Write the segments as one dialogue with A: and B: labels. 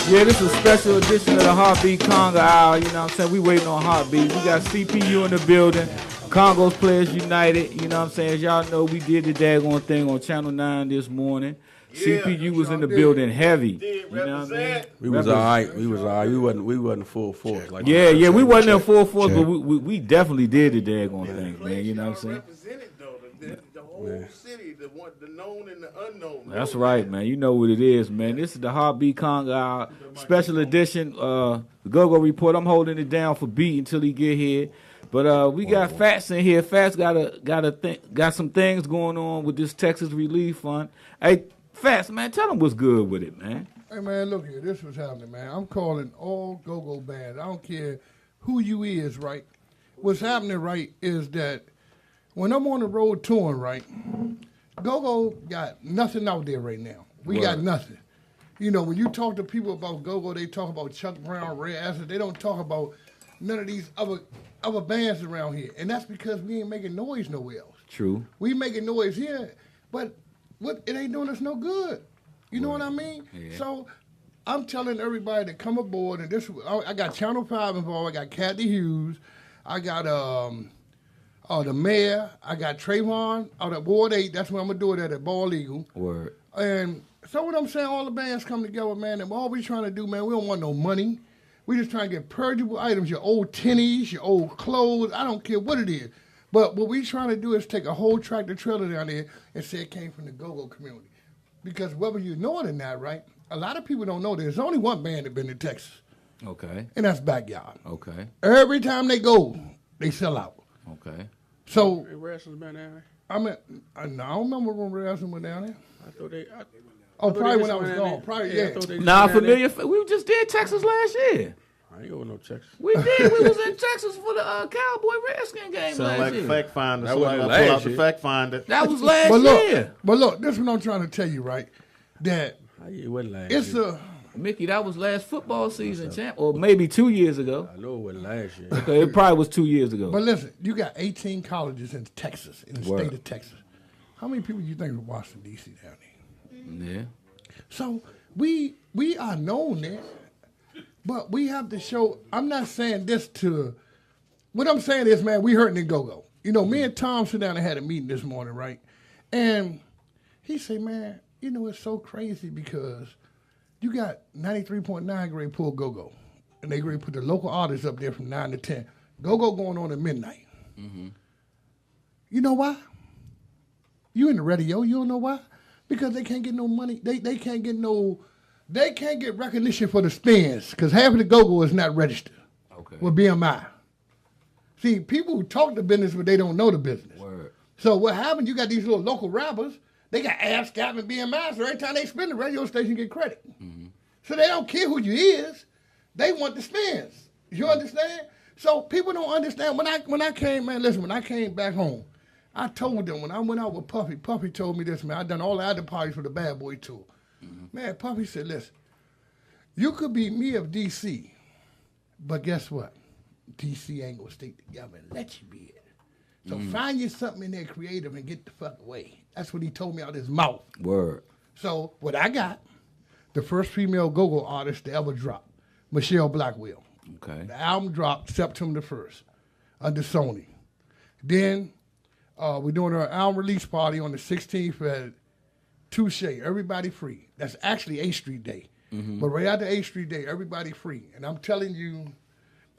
A: Yeah, this is a special edition of the Heartbeat Conga Hour. You know what I'm saying? We waiting on Heartbeat. We got CPU in the building. Congos Players United. You know what I'm saying? As y'all know, we did the daggone thing on Channel 9 this morning. Yeah, CPU was in the building heavy. You know what I mean?
B: We was all right. We was all right. We wasn't full force. Like
A: we wasn't in full force, but we definitely did the daggone thing, man. You know what I'm saying?
C: The whole city, the known and the unknown.
A: That's right, man. You know what it is, man. This is the Heartbeat Conga Hour special edition. The Go-Go Report. I'm holding it down for Beat until he get here. But we got Fats in here. Fats got some things going on with this Texas Relief Fund. Hey, Fats, man, tell them what's good with it, man.
D: Hey, man, look here. This was happening, man. I'm calling all go-go bands. I don't care who you is, right? What's happening, right, is that when I'm on the road touring, right, go-go got nothing out there right now. We got nothing. You know, when you talk to people about go-go, they talk about Chuck Brown, Ray Acid. They don't talk about none of these other bands around here. And that's because we ain't making noise nowhere else.
A: True.
D: We making noise here, but it ain't doing us no good. You know what I mean? Yeah. So I'm telling everybody to come aboard, and I got Channel 5 involved. I got Kathy Hughes. I got the mayor. I got Trayvon out at Ward 8. That's where I'm going to do it at Ball Eagle.
A: Word.
D: And so what I'm saying, all the bands come together, man, and all we trying to do, man, we don't want no money. We just trying to get purgeable items, your old tinnies, your old clothes. I don't care what it is. But what we trying to do is take a whole tractor trailer down there and say it came from the go-go community. Because whether you know it or not, right, a lot of people don't know there's only one band that been in Texas.
A: Okay.
D: And that's Backyard.
A: Okay.
D: Every time they go, they sell out.
A: Okay.
D: So
B: wrestling's been down there.
D: I don't remember when wrestling went down there.
B: I thought they.
D: Probably when I was gone. Probably, yeah.
A: Nah, familiar. We just did Texas last year.
B: I ain't going no Texas.
A: We did. We was in Texas for the Cowboy Redskin game last year.
C: Fact finder.
B: That wasn't last year.
C: Fact finder.
A: That was last year.
D: But look, this is what I'm trying to tell you, right? That
B: it wasn't last year.
A: Mickey, that was last football season, champ, or maybe 2 years ago.
B: I know it wasn't last year.
A: Okay, it probably was 2 years ago.
D: But listen, you got 18 colleges in Texas, in the state of Texas. How many people do you think in Washington, D.C. down there?
A: Yeah.
D: So we are known there, but we have to show. I'm not saying this to. What I'm saying is, man, we hurting in go-go. You know, me and Tom sit down and had a meeting this morning, right? And he said, man, you know, it's so crazy because you got 93.9 grade pull go-go, and they grade put the local artists up there from 9 to 10. Go-go going on at midnight. Mm-hmm. You know why? You in the radio, you don't know why? Because they can't get no money. They can't get recognition for the spins because half of the go-go is not registered with BMI. See, people who talk the business, but they don't know the business.
A: Word.
D: So what happened, you got these little local rappers, they got ASCAP and BMI, so every time they spin, the radio station get credit. Mm-hmm. So they don't care who you is. They want the spins. You understand? So people don't understand. When I came, man, listen, when I came back home, I told them when I went out with Puffy told me this, man. I done all the other parties for the Bad Boy Tour. Mm-hmm. Man, Puffy said, listen, you could be me of D.C., but guess what? D.C. ain't going to stick together and let you be it. So find you something in there creative and get the fuck away. That's what he told me out of his mouth.
A: Word.
D: So what I got, the first female go-go artist to ever drop, Michelle Blackwell.
A: Okay.
D: The album dropped September the 1st under Sony. Then we're doing our album release party on the 16th at Touche, everybody free. That's actually 8th Street Day. Mm-hmm. But right after 8th Street Day, everybody free. And I'm telling you,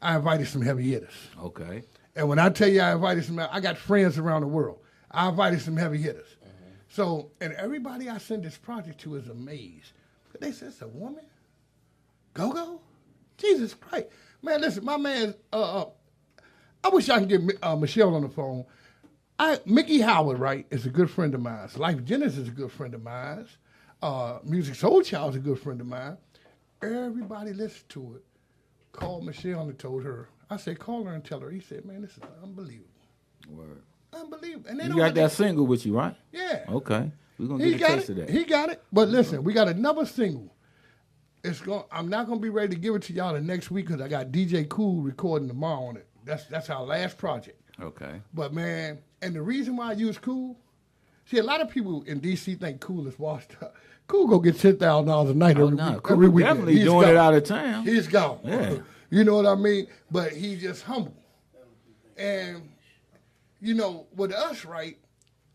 D: I invited some heavy hitters.
A: Okay.
D: And when I tell you I invited some, I got friends around the world. I invited some heavy hitters. Mm-hmm. So, and everybody I send this project to is amazed. They said, it's a woman? Go-go? Jesus Christ. Man, listen, my man, I wish I could get Michelle on the phone. Mickey Howard, right, is a good friend of mine. Life Jennings is a good friend of mine. Music Soul Child is a good friend of mine. Everybody listened to it. Called Michelle and told her. I said, call her and tell her. He said, man, this is unbelievable.
A: Word.
D: Unbelievable. And they
A: you got that single with you, right?
D: Yeah.
A: Okay. We're going to get a taste of that.
D: He got it. But listen, we got another single. I'm not gonna be ready to give it to y'all the next week because I got DJ Cool recording tomorrow on it. That's our last project.
A: Okay.
D: But man, and the reason why I use Cool, see, a lot of people in DC think Cool is washed up. Cool go get $10,000 a night every week.
A: Definitely doing it out of town.
D: He's gone.
A: Yeah.
D: You know what I mean? But he's just humble. And you know, with us, right?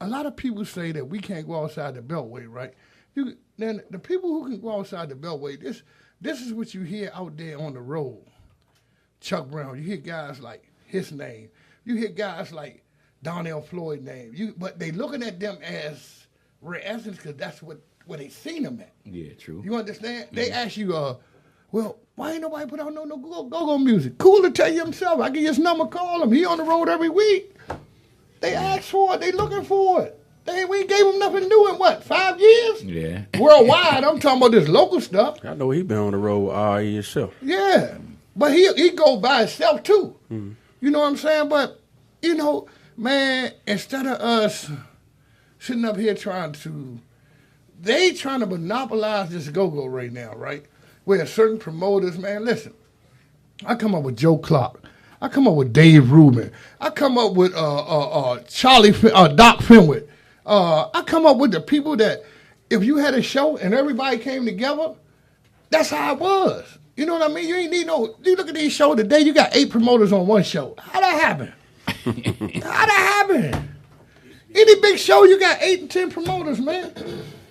D: A lot of people say that we can't go outside the Beltway, right? Then the people who can go outside the Beltway, this is what you hear out there on the road. Chuck Brown, you hear guys like his name. You hear guys like Donnell Floyd's name. But they looking at them as rare essence because that's what they seen them at.
A: Yeah, true.
D: You understand? Mm-hmm. They ask you, well, why ain't nobody put out no go-go music? Cool to tell you himself. I give you his number, call him. He on the road every week. They ask for it. They looking for it. We gave him nothing new in what, 5 years?
A: Yeah.
D: Worldwide, I'm talking about this local stuff.
B: I know he been on the road all himself.
D: Yeah. But he go by himself too. Mm-hmm. You know what I'm saying? But, you know, man, instead of us sitting up here trying to monopolize this go-go right now, right? Where certain promoters, man, listen, I come up with Joe Clark. I come up with Dave Rubin. I come up with Doc Fenwick. I come up with the people that if you had a show and everybody came together, that's how it was. You know what I mean? You ain't need you look at these shows today, you got 8 promoters on one show. How that happen? How that happen? Any big show, you got 8 and 10 promoters, man.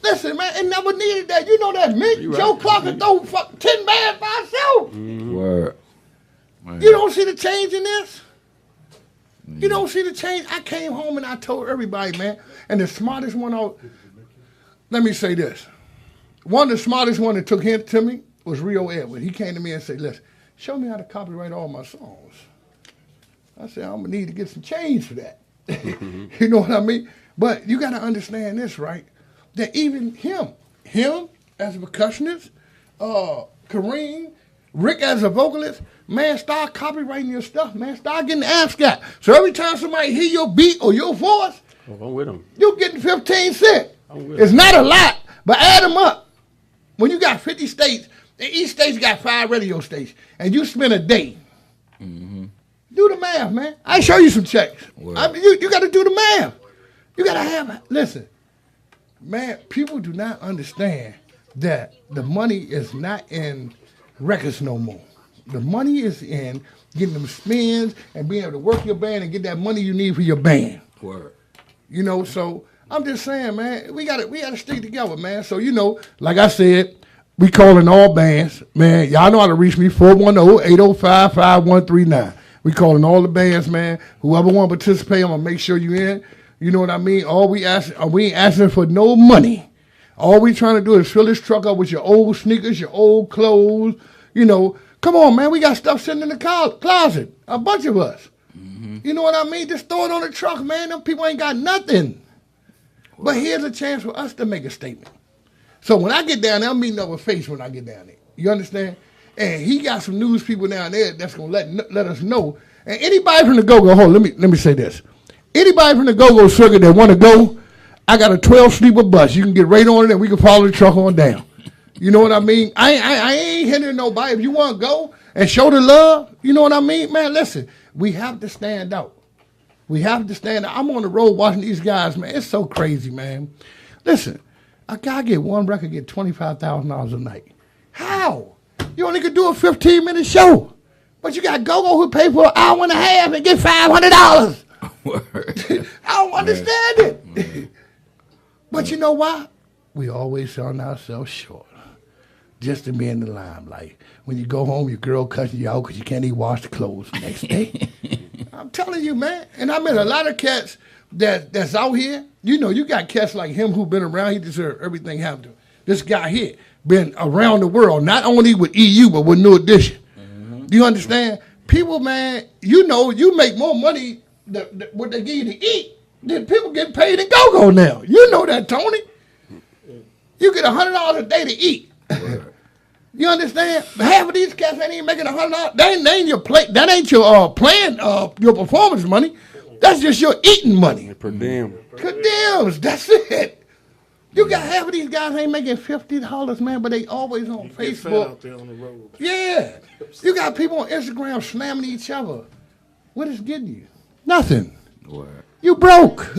D: Listen, man, it never needed that. You know that Mick, Joe Clark can throw 10 bands by himself.
A: Mm-hmm. Word.
D: You don't see the change in this? You don't see the change? I came home and I told everybody, man, and the smartest one let me say this. One of the smartest one that took hint to me was Rio Edward. He came to me and said, listen, show me how to copyright all my songs. I said, I'm going to need to get some change for that. You know what I mean? But you got to understand this, right? That even him as a percussionist, Kareem, Rick as a vocalist, man, start copywriting your stuff, man. Start getting abstract. So every time somebody hear your beat or your voice,
B: I'm with him.
D: You're getting 15 cents. It's not a lot, but add them up. When you got 50 states, and each state's got 5 radio stations, and you spend a day, do the math, man. I show you some checks. I mean, you got to do the math. You got to listen, man, people do not understand that the money is not in records no more. The money is in getting them spins and being able to work your band and get that money you need for your band.
A: Word.
D: You know, so I'm just saying, man, we gotta stick together, man. So, you know, like I said, we calling all bands. Man, y'all know how to reach me, 410-805-5139. We calling all the bands, man. Whoever want to participate, I'm going to make sure you in. You know what I mean? We ain't asking for no money. All we trying to do is fill this truck up with your old sneakers, your old clothes. You know, come on, man. We got stuff sitting in the closet. A bunch of us. Mm-hmm. You know what I mean? Just throw it on the truck, man. Them people ain't got nothing. But here's a chance for us to make a statement. So when I get down there, I'm meeting up with Face when I get down there. You understand? And he got some news people down there that's going to let us know. And anybody from the go-go, let me say this. Anybody from the go-go circuit that want to go, I got a 12-sleeper bus. You can get right on it and we can follow the truck on down. You know what I mean? I ain't hindering nobody. If you want to go and show the love, you know what I mean? Man, listen, we have to stand out. We have to stand out. I'm on the road watching these guys, man. It's so crazy, man. Listen, a guy get one record, get $25,000 a night. How? You only could do a 15-minute show. But you got go-go who pay for an hour and a half and get $500. I don't understand it. But you know why? We always selling ourselves short. Just to be in the limelight. When you go home, your girl cussing you out because you can't even wash the clothes the next day. I'm telling you, man. And I met a lot of cats that's out here. You know, you got cats like him who been around. He deserves everything happened to him. This guy here been around the world, not only with EU, but with New Edition. Mm-hmm. Do you understand? People, man, you know, you make more money what they give you to eat than people get paid in go-go now. You know that, Tony. You get $100 a day to eat. You understand? Half of these cats ain't even making $100. That ain't your play. That ain't your your performance money. That's just your eating money.
B: Per diem.
D: Per diems. That's it. You got half of these guys ain't making $50, man, but they always on
C: Get fat
D: Facebook.
C: out there on the road.
D: Yeah. You got people on Instagram slamming each other. What is getting you? Nothing.
A: Word.
D: You broke.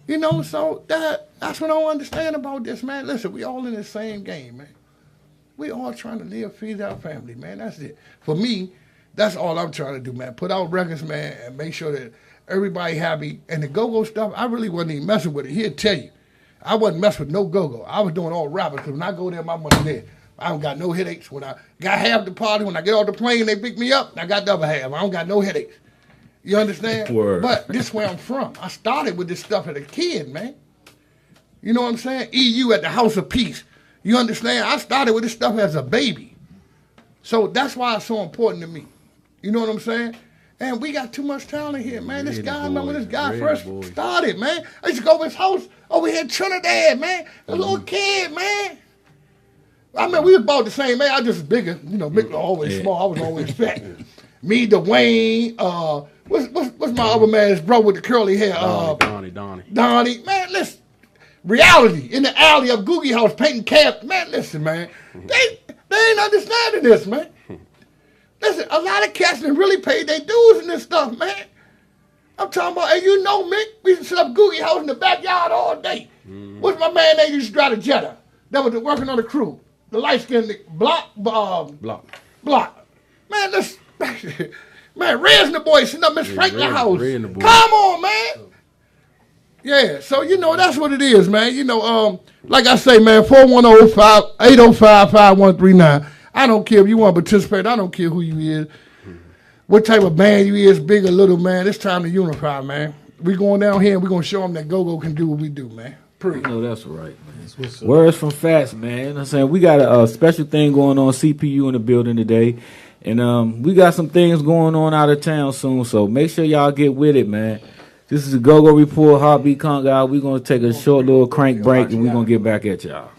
D: You know, so that's what I don't understand about this, man. Listen, we all in the same game, man. We all trying to live, feed our family, man. That's it. For me, that's all I'm trying to do, man. Put out records, man, and make sure that everybody happy. And the go-go stuff, I really wasn't even messing with it. He'll tell you. I wasn't messing with no go-go. I was doing all rappers, because when I go there, my money there. I don't got no headaches. When I got half the party, when I get off the plane, they pick me up, I got the other half. I don't got no headaches. You understand?
A: Word.
D: But this is where I'm from. I started with this stuff as a kid, man. You know what I'm saying? EU at the House of Peace. You understand? I started with this stuff as a baby. So that's why it's so important to me. You know what I'm saying? And we got too much talent here, man. This guy, remember when this guy first started, man? I used to go to his house over here in Trinidad, man. A little kid, man. I mean, we was about the same age. I just was bigger. You know, Mick was always small. I was always fat. Me, Dwayne, what's my other man's bro with the curly hair? Donnie. Man, listen. Reality in the alley of Googie House painting cabs. Man, listen, man. They ain't understanding this, man. Listen, a lot of cats that really paid their dues in this stuff, man. I'm talking about, and you know, Mick, we used to set up Googie House in the backyard all day. What's my man that used to drive a Jetta? That was working on the crew. The light-skinned Block. Man, listen. Man, Rez and the boys sitting up Miss Franklin house. Come on, man. Yeah, so you know that's what it is, man. You know, like I say, man, 410-805-5139. I don't care if you want to participate. I don't care who you is, what type of band you is, big or little, man. It's time to unify, man. We going down here and we gonna show them that go-go can do what we do, man.
A: No, that's right, man. Words from Fats, man. You know what I'm saying? We got a special thing going on, CPU in the building today. And we got some things going on out of town soon, so make sure y'all get with it, man. This is the Go-Go Report, Heartbeat CONGA. We're going to take a short little crank break, and we're going to get back at y'all.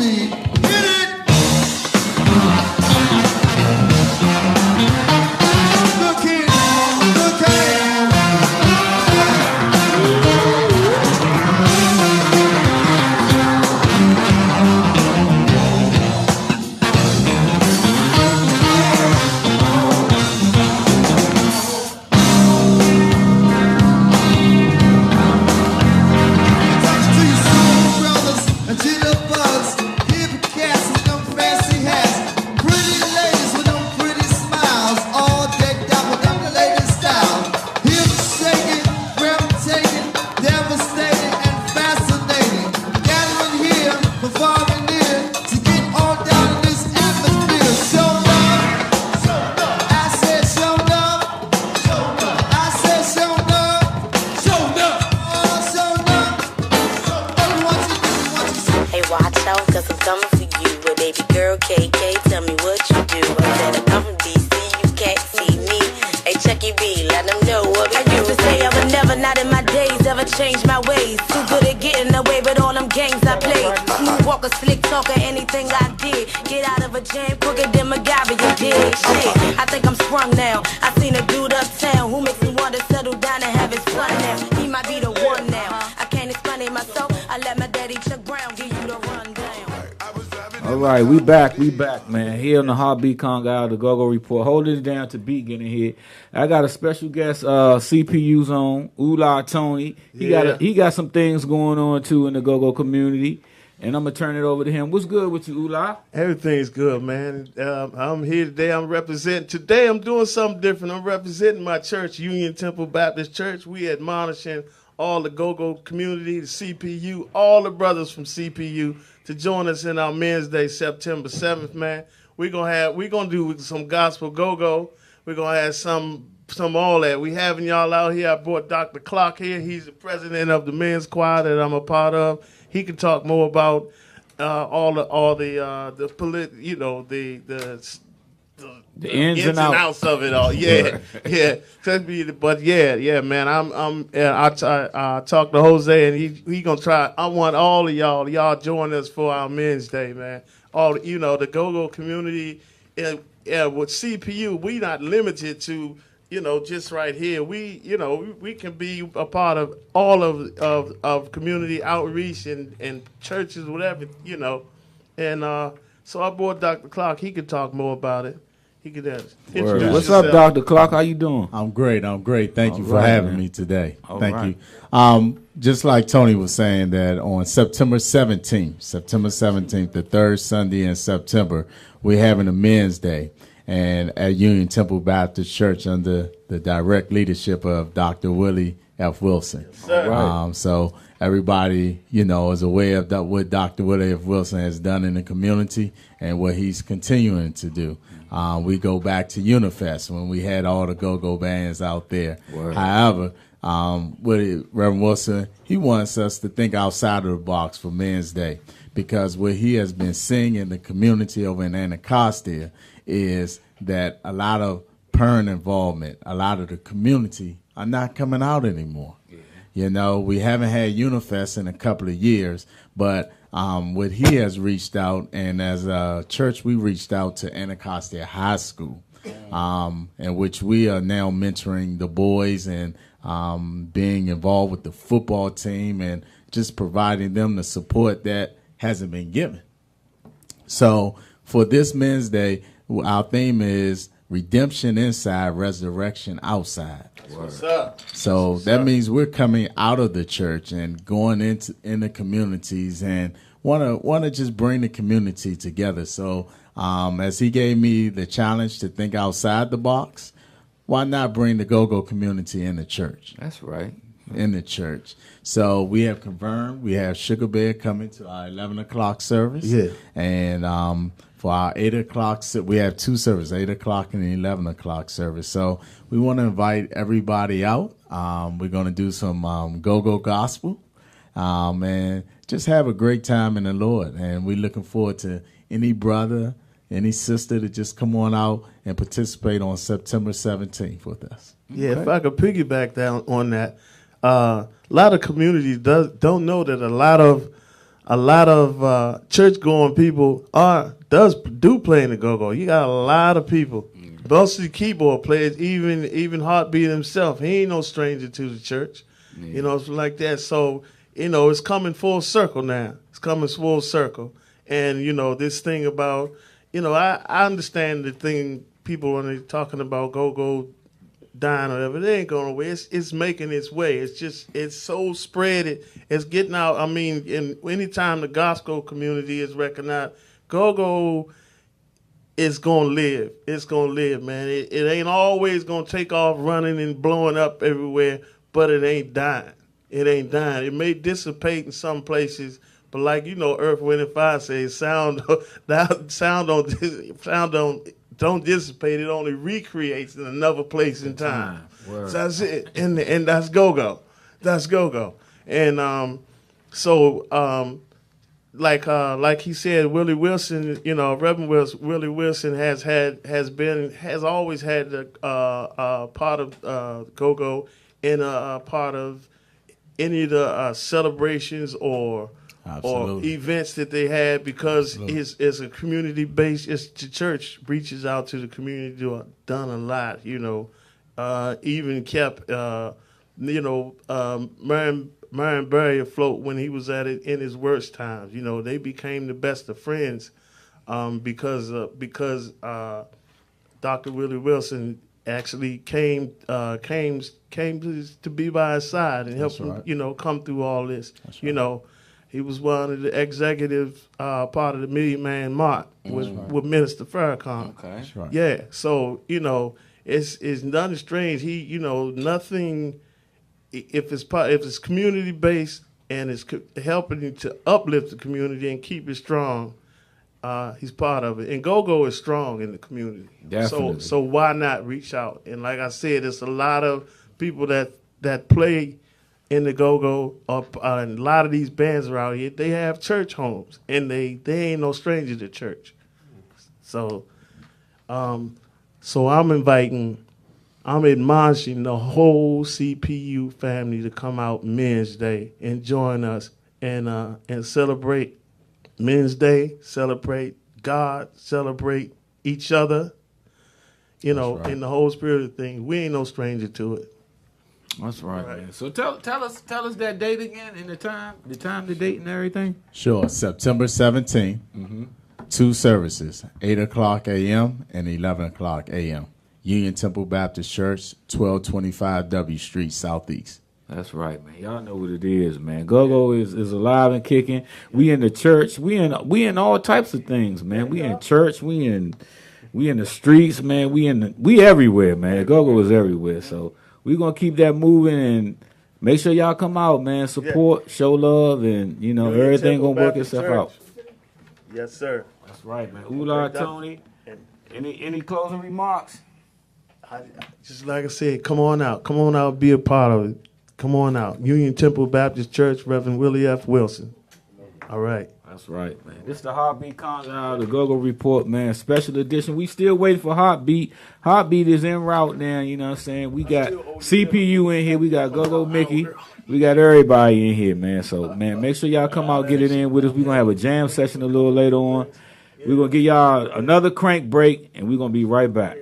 E: beat. Hit it! Good kid, good kid.
F: Change my ways, too good at getting away with all them games I played. Smooth walker, slick talker, anything I did. Get out of a jam quicker than MacGyver, you did. Shit, I think I'm sprung now. I seen a dude uptown who makes me want to settle down and have his fun now. He might be the one now. I can't explain it myself. I let my daddy Chuck Brown give you the rundown.
A: All right, we back, man. Here on the Heartbeat Conga, the Go-Go Report. Holding it down to beat getting here. I got a special guest, CPU Zone, Ula Tony. He got some things going on too in the Go-Go community, and I'm gonna turn it over to him. What's good with you, Ula?
C: Everything's good, man. I'm here today. I'm representing. Today I'm doing something different. I'm representing my church, Union Temple Baptist Church. We admonishing all the Go-Go community, the CPU, all the brothers from CPU to join us in our Men's Day, September 7th, man. We're gonna do some gospel go-go. We're gonna have some all that. We having y'all out here. I brought Dr. Clock here. He's the president of the men's choir that I'm a part of. He can talk more about all the
A: ins and outs
C: of it all. Yeah, yeah. But yeah, man. I talked to Jose, and he gonna try. I want all of y'all join us for our Men's Day, man. All the Go-Go community. With CPU, we not limited to just right here. We can be a part of all of community outreach and churches, whatever, And so I brought Dr. Clark. He could talk more about it. He could introduce
A: What's
C: yourself.
A: up, Dr. Clark? How you doing?
G: I'm great. Thank you for
A: right,
G: having
A: man.
G: me today.
A: All
G: Thank
A: right.
G: you. Just like Tony was saying, that on September 17th, the third Sunday in September, we're having a Men's Day, and at Union Temple Baptist Church under the direct leadership of Dr. Willie F. Wilson.
C: Right.
G: So everybody, is aware of what Dr. Willie F. Wilson has done in the community and what he's continuing to do. We go back to Unifest when we had all the go-go bands out there.
A: Word.
G: However, Reverend Wilson, he wants us to think outside of the box for Men's Day, because what he has been seeing in the community over in Anacostia is that a lot of parent involvement, a lot of the community are not coming out anymore. Yeah. We haven't had Unifest in a couple of years, but what he has reached out, and as a church, we reached out to Anacostia High School, in which we are now mentoring the boys and being involved with the football team and just providing them the support that hasn't been given. So for this Men's Day, our theme is redemption inside, resurrection outside.
C: What's up?
G: So that means we're coming out of the church and going in the communities and want to just bring the community together. So as he gave me the challenge to think outside the box, why not bring the go-go community in the church?
A: That's right.
G: In the church. So we have confirmed, we have Sugar Bear coming to our 11 o'clock service.
C: Yeah.
G: And for our 8 o'clock, we have two services, 8 o'clock and 11 o'clock service. So we want to invite everybody out. We're going to do some go-go gospel and just have a great time in the Lord. And we're looking forward to any brother, any sister to just come on out and participate on September 17th with us.
C: Yeah, if I could piggyback down on that, a lot of communities don't know that a lot of a lot of church going people do play in the go-go. You got a lot of people. Most of the keyboard players, even Heartbeat himself, he ain't no stranger to the church. You know, it's like that. So, you know, it's coming full circle now. It's coming full circle. And, you know, this thing about, you know, I understand the thing people when they're talking about go-go dying or whatever, they ain't going away. It's making its way. It's so spread. It's getting out. I mean, anytime the gospel community is recognized, go-go is going to live. It's going to live, man. It ain't always going to take off running and blowing up everywhere, but it ain't dying. It ain't dying. It may dissipate in some places, but like, you know, Earth, Wind, and Fire says, sound don't dissipate. It only recreates in another place in time. So that's it. And that's go-go. That's go-go. And like he said, Willie Wilson, you know, Reverend Willie Wilson has always had the part of go-go in a part of any of the celebrations or events that they had, because it's a community based. It's the church reaches out to the community, done a lot, you know, even kept Marion Barry afloat when he was at it in his worst times. You know, they became the best of friends because Dr. Willie Wilson actually came to be by his side and help him, you know, come through all this. You know, he was one of the executive part of the Million Man March with Minister Farrakhan.
A: Okay, that's
G: right.
C: Yeah, so you know, it's nothing strange. He, you know, nothing. If it's community based and it's helping to uplift the community and keep it strong, he's part of it. And go-go is strong in the community.
A: Definitely.
C: So why not reach out? And like I said, there's a lot of people that play in the go-go. And a lot of these bands around here, they have church homes, and they ain't no stranger to church. So I'm admonishing the whole CPU family to come out Men's Day and join us and celebrate Men's Day, celebrate God, celebrate each other. You know, in the whole spirit of things. We ain't no stranger to it.
A: That's right, man. So tell us that date again and the time, the date, and everything.
G: Sure, September 17th, 2 services, 8 o'clock a.m. and 11 o'clock a.m. Union Temple Baptist Church, 1225 W Street, Southeast.
A: That's right, man. Y'all know what it is, man. Go-go is alive and kicking. We in the church. We in all types of things, man. We in church. We in the streets, man. We everywhere, man. Go-go is everywhere. So we gonna keep that moving and make sure y'all come out, man. Support, show love, and you know everything gonna work itself out.
C: Yes, sir.
A: That's right, man. Ula, Tony. Any closing remarks?
C: Just like I said, come on out, be a part of it. Come on out. Union Temple Baptist Church, Reverend Willie F. Wilson. All right.
A: That's right, man. This is the Heartbeat CONGA, the Go-Go Report, man. Special edition. We still waiting for Heartbeat. Heartbeat is en route now, you know what I'm saying? We got CPU in here. We got Go-Go Mickey. We got everybody in here, man. So, man, make sure y'all come out, get it in with us. We're going to have a jam session a little later on. We're going to give y'all another crank break, and we're going to be right back.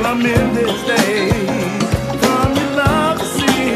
E: I'm in this day. From your love to see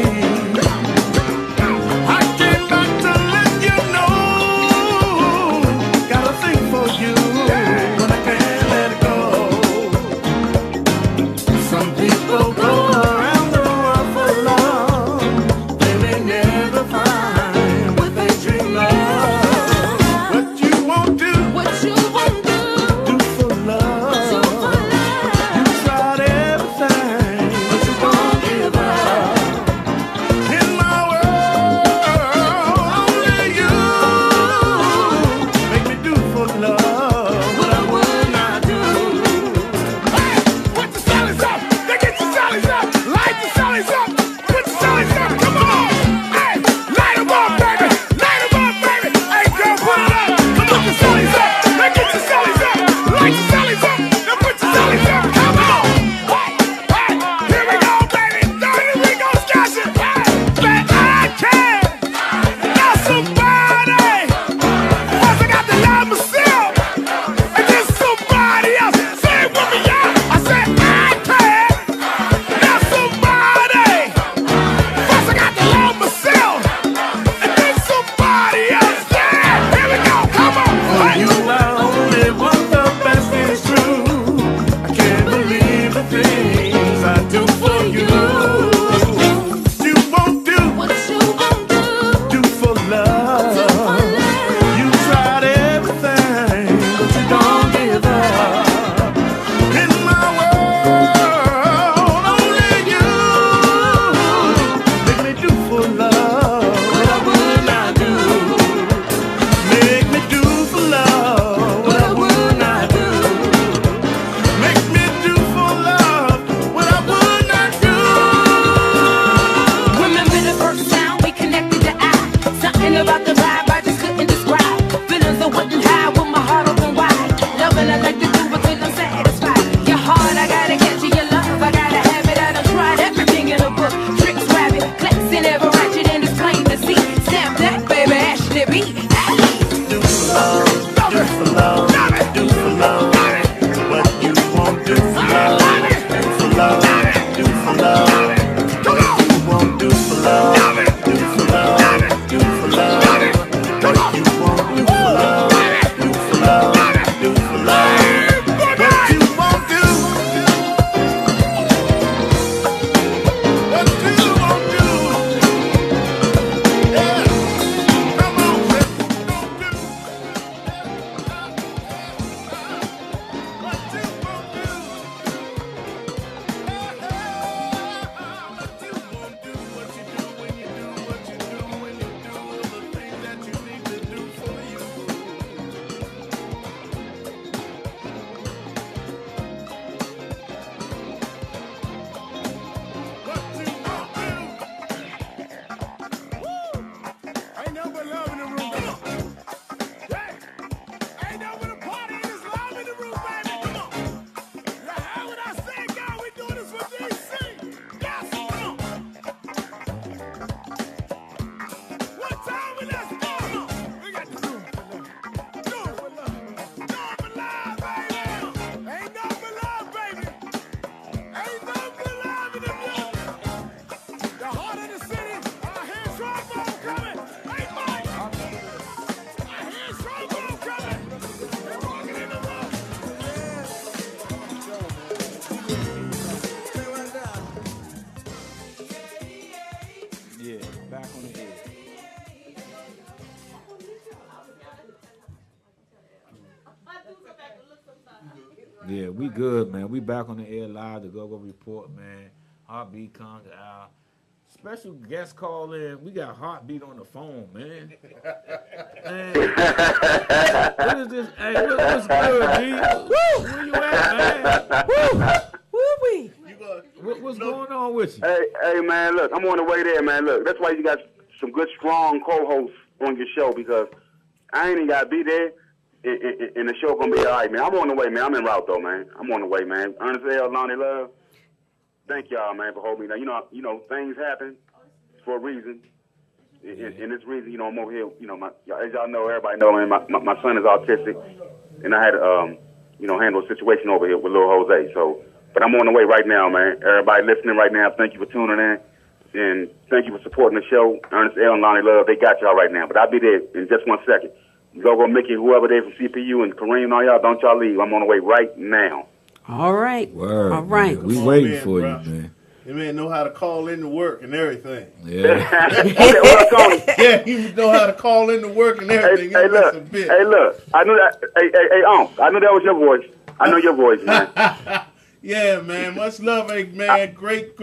A: Yeah, we good, man. We back on the air live, the Go-Go Report, man. Heartbeat Conga Hour. Special guest call in. We got Heartbeat on the phone, man. Man, what is this? Hey, what's good, B? Where you at, man?
F: Woo-wee.
A: What's going on with you?
H: Hey, man, look, I'm on the way there, man. Look, that's why you got some good, strong co-hosts on your show, because I ain't even got to be there, and the show going to be all right, man. I'm on the way, man. I'm en route, though, man. I'm on the way, man. Ernest L. Lonnie Love, thank y'all, man, for holding me down. You know, things happen for a reason. And this reason, you know, I'm over here, you know, as y'all know, everybody know, man, my son is autistic, and I had to, you know, handle a situation over here with little Jose, so... But I'm on the way right now, man. Everybody listening right now, thank you for tuning in. And thank you for supporting the show. Ernest L. and Lonnie Love, they got y'all right now. But I'll be there in just 1 second. Go, Mickey, whoever there from CPU, and Kareem and all y'all, don't y'all leave. I'm on the way right now.
F: All right.
A: Word,
F: All right.
A: Man. We
C: Come on,
A: waiting
C: man,
A: for
C: bro.
A: you, man.
C: The man know how to call in to work and everything.
A: Yeah.
H: Okay, what up, Tony?
C: Yeah, he know how to call in to work and everything.
H: Hey, look. I knew that. Hey, I knew that was your voice. I know your voice, man.
C: Yeah, man. Much love, hey, man. Great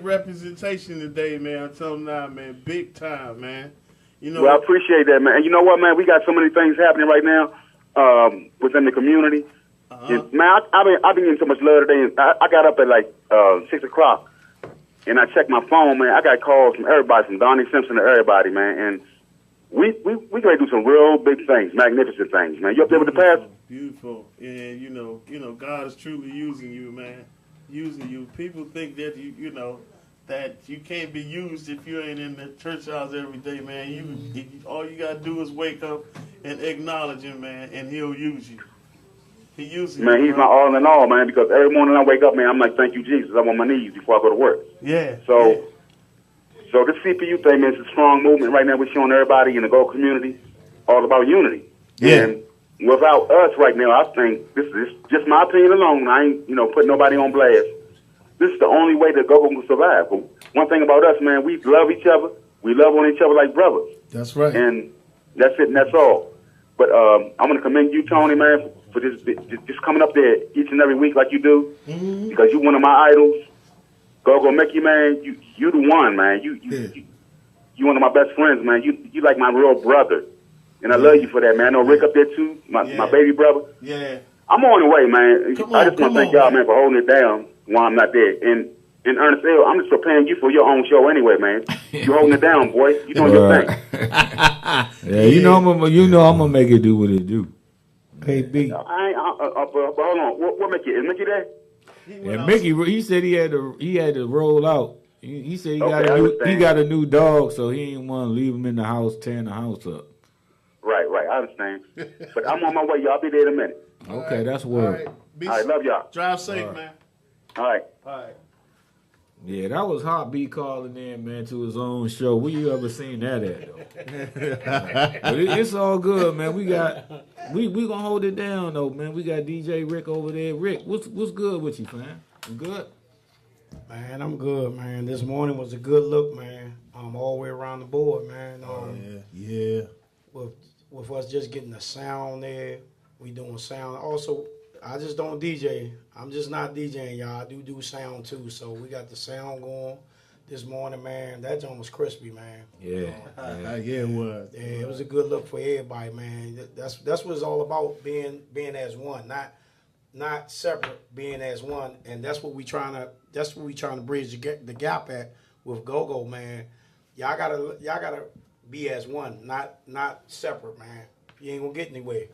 C: representation today, man. Until now, man. Big time, man. You know.
H: Well, I appreciate that, man. And you know what, man? We got so many things happening right now within the community. And, man, I've been getting so much love today. And I got up at like 6 o'clock, and I checked my phone, man. I got calls from everybody, from Donnie Simpson to everybody, man. And we gonna do some real big things, magnificent things, man. You up there with the pass?
C: Beautiful. And you know, God is truly using you, man. Using you. People think that you know that you can't be used if you ain't in the church house every day, man. You all you gotta do is wake up and acknowledge him, man, and he'll use you. He uses you.
H: Man, he's my all in all, man. Because every morning I wake up, man, I'm like, thank you, Jesus. I'm on my knees before I go to work.
C: Yeah.
H: So this CPU thing, man, it's a strong movement right now. We're showing everybody in the Go community all about unity.
C: Yeah.
H: And without us right now, I think, this is just my opinion alone. I ain't, putting nobody on blast. This is the only way that Go can survive. But one thing about us, man, we love each other. We love on each other like brothers.
C: That's right.
H: And that's it, and that's all. But I'm going to commend you, Tony, man, for just coming up there each and every week like you do, because you're one of my idols. Go Mickey, man, you the one, man. You one of my best friends, man. You like my real brother, and I love you for that, man. I know Rick up there too, my baby brother.
C: Yeah.
H: I'm on the way, man. I just want to thank y'all,
C: man,
H: for holding it down while I'm not there. And Ernest L., I'm just preparing you for your own show anyway, man. You holding it down, boy. You doing your thing.
A: Yeah, you know I'm gonna make it do what it do. Hey, B.
H: But hold on. What Mickey? Is Mickey there?
A: And Mickey, he said he had to roll out. He said he
H: Okay,
A: got a new dog, so he didn't want to leave him in the house, tearing the house up.
H: Right. I understand. But I'm on my way, y'all. I'll be there in a minute.
A: Okay, that's word.
C: All
H: right, love y'all.
C: Drive safe, man.
H: All right.
A: Yeah, that was Heartbeat calling in, man, to his own show. Where you ever seen that at, though? But it's all good, man. We gonna hold it down, though, man. We got DJ Rick over there. Rick, what's good with you, man? You good?
I: Man, I'm good, man. This morning was a good look, man. All the way around the board, man.
C: Yeah.
I: With us just getting the sound there, we doing sound. Also, I just don't DJ. I'm just not DJing, y'all. I do sound too. So we got the sound going this morning, man. That joint was crispy, man.
A: Yeah.
C: Yeah, it was.
I: Yeah, it was a good look for everybody, man. That's what it's all about, being as one, not separate, being as one. And that's what we trying to bridge the gap at with Go-Go, man. Y'all gotta be as one, not separate, man. You ain't gonna get anywhere.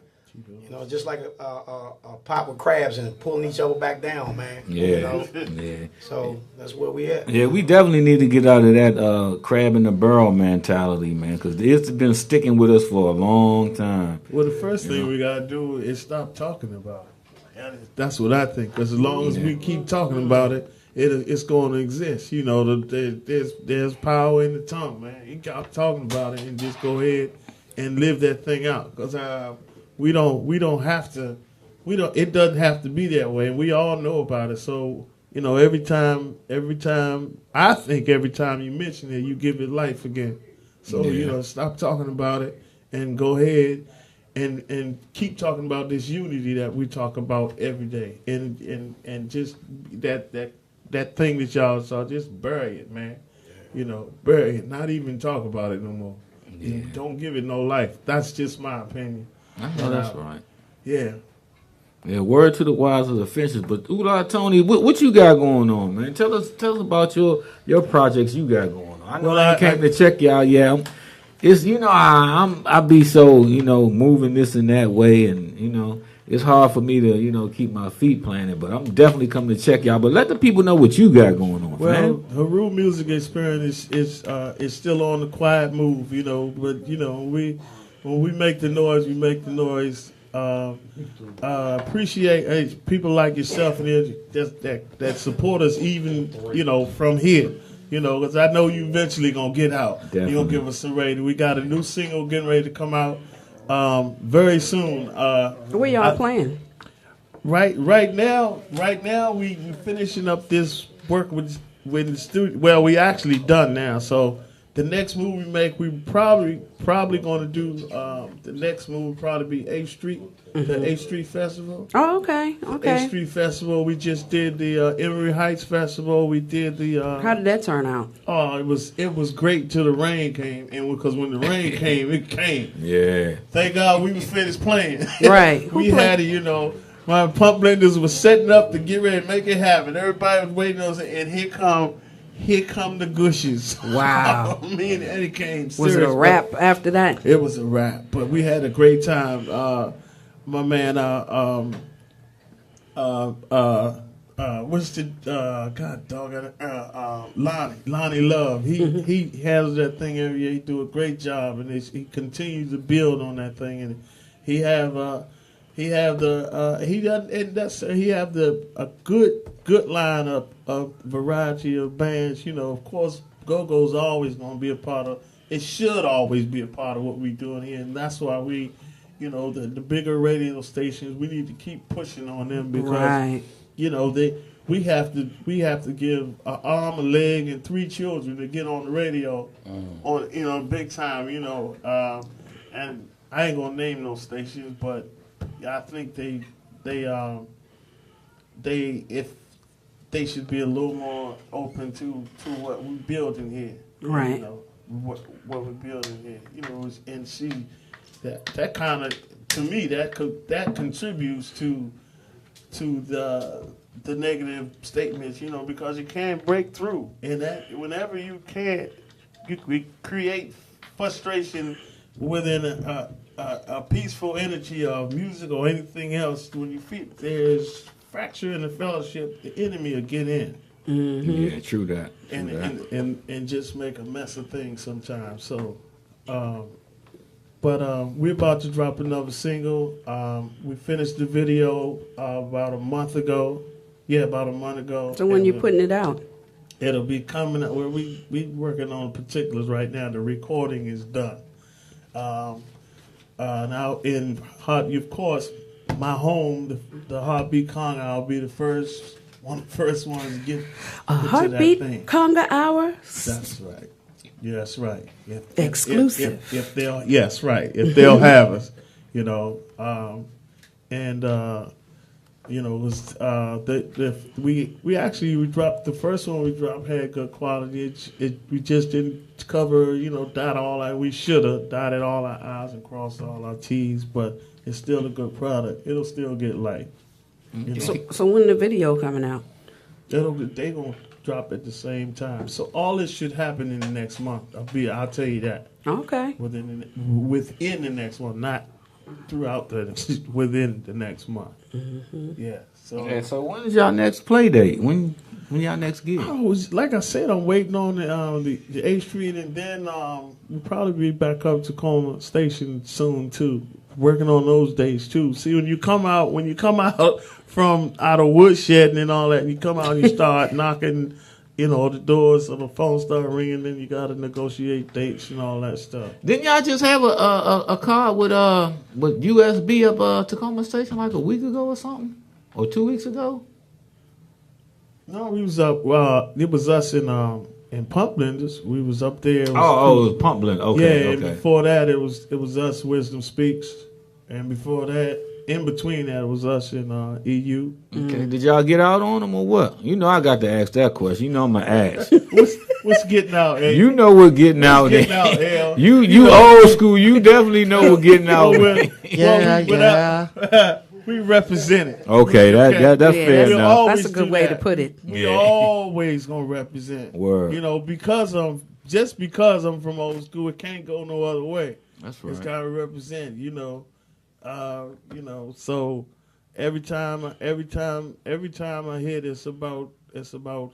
I: Just like a pot with crabs and pulling each other back down, man.
A: Yeah. Yeah.
I: So that's where we at.
A: Yeah, we definitely need to get out of that crab in the barrel mentality, man, because it's been sticking with us for a long time.
C: Well, the first thing we gotta do is stop talking about it. That's what I think. Because as long as we keep talking about it, it's going to exist. There's power in the tongue, man. You got talking about it and just go ahead and live that thing out. Because we don't have to. It doesn't have to be that way, and we all know about it. So every time I think every time you mention it, you give it life again. So stop talking about it and go ahead and keep talking about this unity that we talk about every day, and just that thing that y'all saw, just bury it, man. Bury it. Not even talk about it no more. Yeah. Don't give it no life. That's just my opinion.
A: I know that's right.
C: Yeah.
A: Yeah, word to the wise of the fences. But Tony, what you got going on, man? Tell us about your projects you got going on. I know I came to check y'all. Yeah, it's I be so moving this and that way, and it's hard for me to keep my feet planted. But I'm definitely coming to check y'all. But let the people know what you got going on.
C: Well,
A: man.
C: Haru Music Experience is still on the quiet move, But when we make the noise, we make the noise. Appreciate people like yourself and that support us even from here, because I know you eventually gonna get out.
A: Definitely.
C: You're gonna give us some rating. We got a new single getting ready to come out very soon.
J: Where y'all playing?
C: Right now we finishing up this work with the studio. Well, we actually done now, so. The next move we make, we probably going to do. The next move will probably be 8th Street, the 8th Street Festival.
J: Oh, okay.
C: 8th Street Festival. We just did the Emory Heights Festival. We did the.
J: How did that turn out?
C: Oh, it was great till the rain came, and because when the rain came, it came.
A: Yeah.
C: Thank God we was finished playing.
J: Right.
C: We had it, my pump blenders was setting up to get ready to make it happen. Everybody was waiting on it, and here come the gushes.
J: Wow.
C: Me and Eddie came.
J: Was it a wrap after that?
C: It was a wrap, but we had a great time. My man, what's the God dog? Lonnie Love. He handles that thing every year. He do a great job, and he continues to build on that thing. And he have a good lineup of variety of bands. Of course, Go-Go's always going to be a part of. It should always be a part of what we're doing here, and that's why we, the bigger radio stations, we need to keep pushing on them because,
J: right.
C: we have to give an arm, a leg, and 3 children to get on the radio, on big time, and I ain't gonna name those stations, but I think they should be a little more open to what we're building here.
J: Right.
C: What we're building here. And see that kind of, to me, that contributes to the negative statements, because you can't break through. And that whenever you can't, we create frustration within a peaceful energy of music or anything else. When you feel there's fracture in the fellowship, the enemy will get in.
J: Mm-hmm.
A: Yeah, true that.
C: And just make a mess of things sometimes. So, but we're about to drop another single. We finished the video about a month ago. Yeah, about a month ago.
J: So when you putting it out?
C: It'll be coming out. Where we working on particulars right now. The recording is done. Now in of course, my home, the Heartbeat Conga, I'll be the first ones to get
J: a Heartbeat Conga hour.
C: That's right. Yes, right.
J: Exclusive.
C: If they'll, yes, right. If they'll have us, it was we actually dropped the first one we dropped had good quality. We just didn't cover, dot all that we should have dotted all our I's and crossed all our T's, but it's still a good product. It'll still get light.
J: So when the video coming out?
C: They gonna drop at the same time. So all this should happen in the next month. I'll tell you that.
J: Okay.
C: Within the next month, not throughout within the next month.
J: Mm-hmm.
C: Yeah.
A: So when is y'all next play date? When y'all next gig?
C: Like I said, I'm waiting on the 8th Street, and then we'll probably be back up to Tacoma Station soon too. Working on those days too. See, when you come out from out of woodshed and all that, and you come out and you start knocking, the doors, or the phone start ringing, then you got to negotiate dates and all that stuff.
A: Didn't y'all just have a card with USB up Tacoma Station like a week ago or something, or 2 weeks ago?
C: No, we was up. It was us in Pump Blenders. We was up there.
A: It was Pump Blender. Okay,
C: yeah, and before that, it was us. Wisdom Speaks. And before that, in between that was us in EU.
A: Okay, did y'all get out on them or what? You know I got to ask that question. You know I'm gonna ask.
C: What's getting out? L?
A: You know what getting out
C: Getting
A: is.
C: out, L.
A: You old school. You definitely know what getting out is.
C: We represented.
A: Okay, that's fair enough.
J: That's a good way to put it.
C: We always gonna represent.
A: Word.
C: You know, because I'm from old school, it can't go no other way.
A: That's right.
C: It's gotta represent. You know, so every time I hear this it's about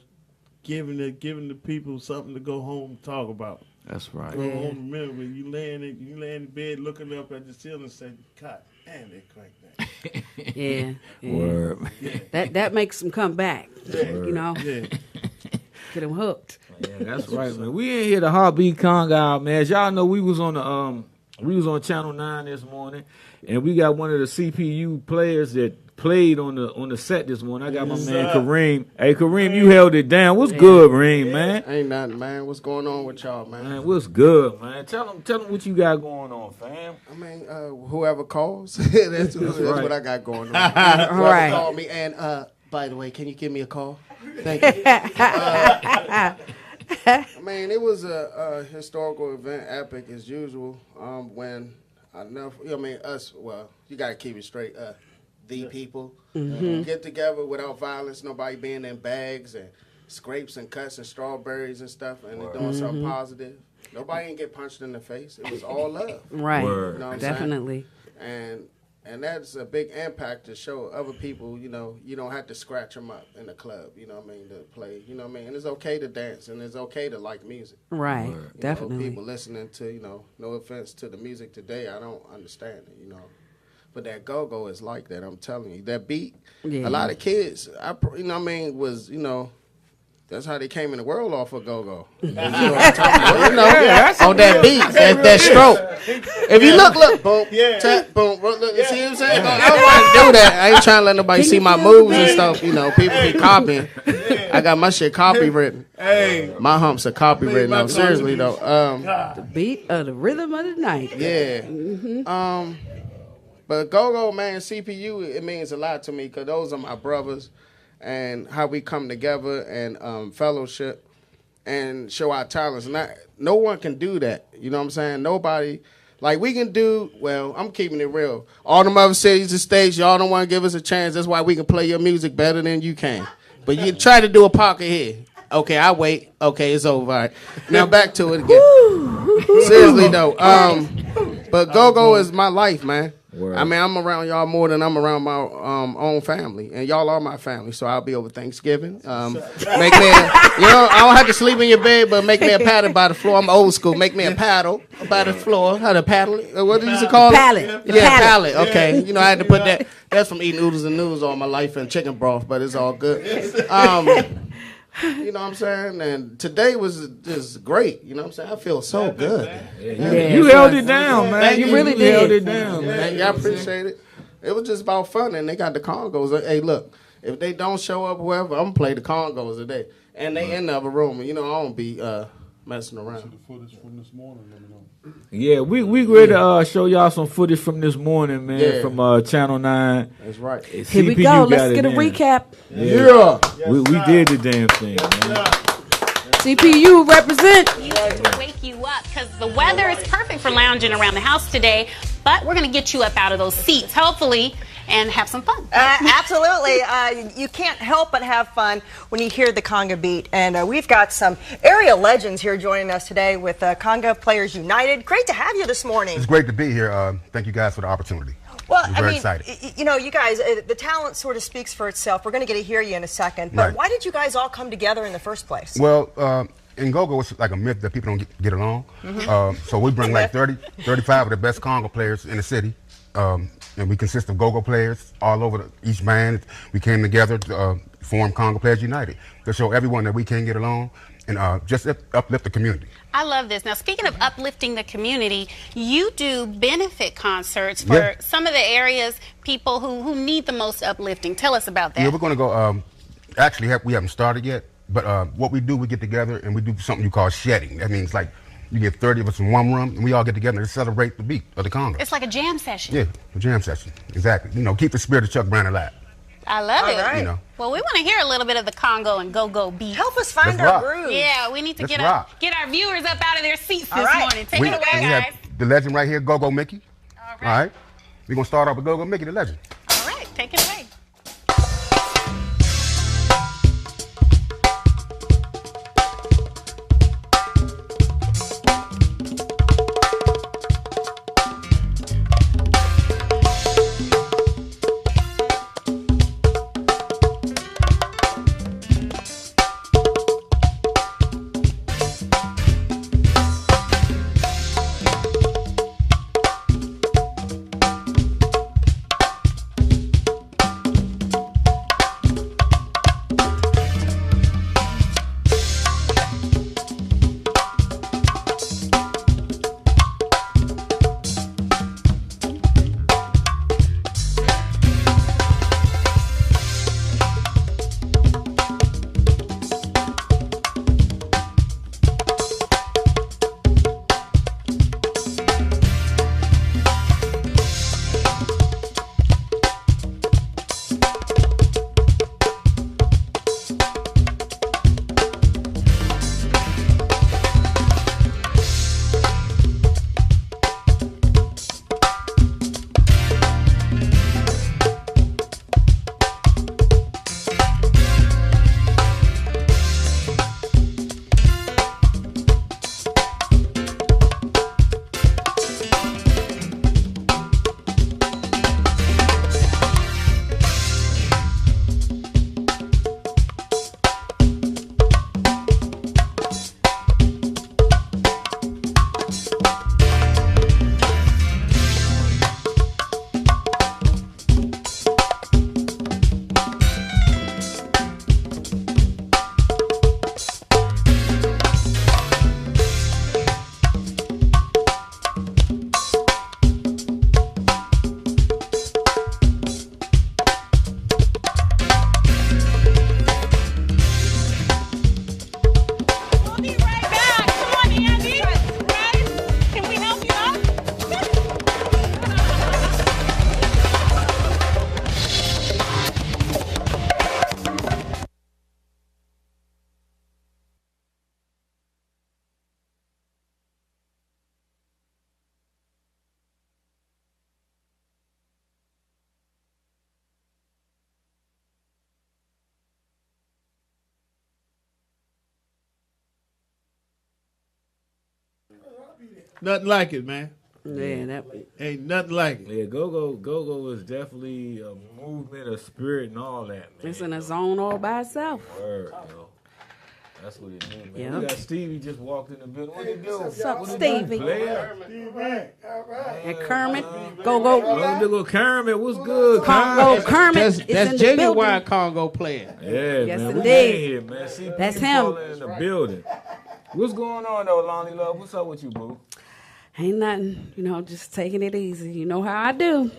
C: giving the people something to go home and talk about.
A: That's right.
C: Go home and remember you laying in bed looking up at the ceiling and say, God damn, they cranked that.
J: Yeah.
A: Word.
J: That makes them come back. You know,
C: Yeah.
J: get them hooked.
A: Yeah, that's right, man. We ain't here the Heartbeat Conga out, man. As y'all know, we was on Channel 9 this morning, and we got one of the CPU players that played on the set this morning. I got my man Kareem. Hey, Kareem, you held it down. What's good, Kareem, man?
K: Ain't nothing, man. What's going on with y'all, man?
A: Man, what's good, man? Tell them what you got going on, fam.
K: I mean, whoever calls, that's
A: right.
K: what I got going on. Whoever
J: Right.
K: called me, and by the way, can you give me a call? Thank you. I mean, it was a historical event, epic as usual. When us. Well, you gotta keep it straight. The people get together without violence, nobody being in bags and scrapes and cuts and strawberries and stuff, and they're doing something positive. Nobody ain't get punched in the face. It was all love.
J: Right.
A: Word.
K: You know what I'm
J: Definitely.
K: saying? And that's a big impact to show other people, you know, you don't have to scratch them up in the club, you know what I mean, to play, you know what I mean? And it's okay to dance, and it's okay to like music.
J: Right.
K: You know,
J: Definitely.
K: people listening to, you know, no offense to the music today, I don't understand it, you know. But that go-go is like that, I'm telling you. That beat,
J: Yeah.
K: a lot of kids, you know what I mean, was, you know, that's how they came in the world off of go-go. You know what I'm talking about? On that beat, that stroke. If you look, boom, tap, boom, look, you see what I'm saying? I don't want to do that. I ain't trying to let nobody see my moves and stuff. You know, people be copying. I got my shit copywritten.
C: Hey,
K: My humps are copywritten. No, seriously though.
J: The beat of the rhythm of the night.
K: Yeah. But go-go, man, CPU, it means a lot to me because those are my brothers and how we come together and fellowship and show our talents. No one can do that. You know what I'm saying? Nobody. Like, we can do, well, I'm keeping it real. All them other cities and states, y'all don't want to give us a chance. That's why we can play your music better than you can. But you try to do a pocket here. Okay, I wait. Okay, it's over. All right. Now back to it again. Seriously, though. But go-go is my life, man.
A: Word.
K: I mean, I'm around y'all more than I'm around my own family, and y'all are my family. So I'll be over Thanksgiving. Make me, I don't have to sleep in your bed, but make me a paddle by the floor. I'm old school. Make me a paddle by the floor. How to paddle it? What did you call it?
J: Pallet.
K: Yeah, pallet. Okay, you know I had to put that. That's from eating oodles and noodles all my life and chicken broth, but it's all good. You know what I'm saying? And today was just great. You know what I'm saying? I feel so good.
A: You held it down, man.
K: You
J: really
A: You held
J: did.
A: it down, man.
K: Thank you. I appreciate it. It was just about fun, and they got the Congos. Hey, look, if they don't show up, whoever, I'm going to play the Congos today. And they in the other room, and, you know, I don't be messing around.
A: Yeah, we ready to show y'all some footage from this morning, man,
K: Yeah.
A: from Channel 9.
K: That's right.
J: Here we
A: CPU
J: go.
A: got
J: Let's
A: it
J: get a
A: in.
J: recap.
K: Yeah.
A: We did the damn thing, man.
J: CPU represent.
L: To wake you up because the weather is perfect for lounging around the house today, but we're going to get you up out of those seats, hopefully, and have some fun.
M: Absolutely. You can't help but have fun when you hear the conga beat. And we've got some area legends here joining us today with Conga Players United. Great to have you this morning.
N: It's great to be here. Thank you guys for the opportunity.
M: Well,
N: I'm very excited.
M: you know, you guys, the talent sort of speaks for itself. We're going to get to hear you in a second. But
N: Right.
M: why did you guys all come together in the first place?
N: Well, in go-go, it's like a myth that people don't get along. So we bring like 35 of the best conga players in the city. And we consist of go-go players all over each band. We came together to form Conga Players United to show everyone that we can get along and just uplift the community.
L: I love this. Now, speaking of uplifting the community, you do benefit concerts for some of the areas, people who need the most uplifting. Tell us about that.
N: Yeah, we're going to go, actually, we haven't started yet, but what we do, we get together and we do something you call shedding. That means like You get 30 of us in one room, and we all get together to celebrate the beat of the conga.
L: It's like a jam session.
N: Yeah, a jam session. Exactly. You know, keep the spirit of Chuck Brown alive.
L: I love it.
M: right.
N: You know.
L: Well, we want to hear a little bit of the Congo and go-go beat.
M: Help us find
N: Let's
M: our
N: rock.
M: groove.
L: Yeah, we need to
N: Let's
L: get
N: rock.
L: our viewers up out of their seats
M: All
L: this
M: right.
L: morning. Take
N: we
L: it away,
N: we
L: guys.
N: have the legend right here, Go-Go Mickey.
L: All
N: All right. We're going to start off with Go-Go Mickey, the legend.
L: All right, take it away.
C: Nothing like it, man.
J: Yeah, that
C: Ain't nothing like it.
A: Yeah, go-go is definitely a movement, a spirit, and all that, man.
J: it's in a zone all by itself.
A: Word, yo. That's what it is, man.
J: Yeah.
A: We got Stevie just walked in the building. What he do?
J: What's up,
A: What he do,
J: Stevie?
A: player?
J: And Kermit, go.
A: Little Kermit, what's good,
J: Congo
A: Kermit?
J: Kermit is in the building.
C: genuine Congo player.
A: Yeah,
J: Yes,
A: man. We
J: indeed.
A: in here, man. See,
J: That's
A: people
J: him.
A: calling in the building. What's going on, though, Lonnie Love? What's up with you, boo?
J: Ain't nothing, just taking it easy. You know how I do.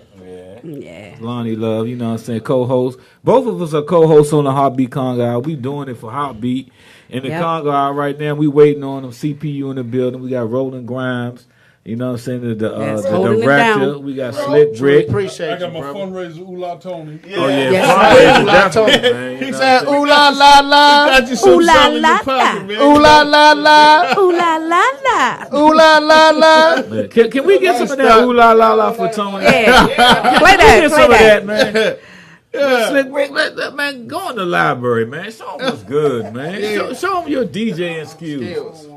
A: Yeah. Lonnie Love, you know what I'm saying, co-host. Both of us are co-hosts on the Heartbeat Conga Hour. We doing it for Heartbeat. In the Conga Hour right now, we waiting on them. CPU in the building. We got Roland Grimes. You know what I'm saying? The director. We got Slick Brick.
C: Appreciate
O: I got
C: you,
O: my
C: brother.
O: fundraiser, Ooh La Tony.
A: Oh, yeah.
J: Yes.
A: Fundraiser, definitely, man. You
C: He
A: know
C: said,
A: what I'm
C: ooh la la la. Got you some
J: Ooh la
C: something in
J: la
C: your pocket, man.
K: Ooh la la la.
J: Ooh la la la.
K: Ooh la la la.
A: saying? Can we get some of that ooh la la la for Tony?
J: Yeah. Play
A: Get
J: that.
A: some
J: Play
A: of
J: that.
A: that, man. Slick Rick, man, go in the library, man. Show them what's good, man. Show them your DJing skills.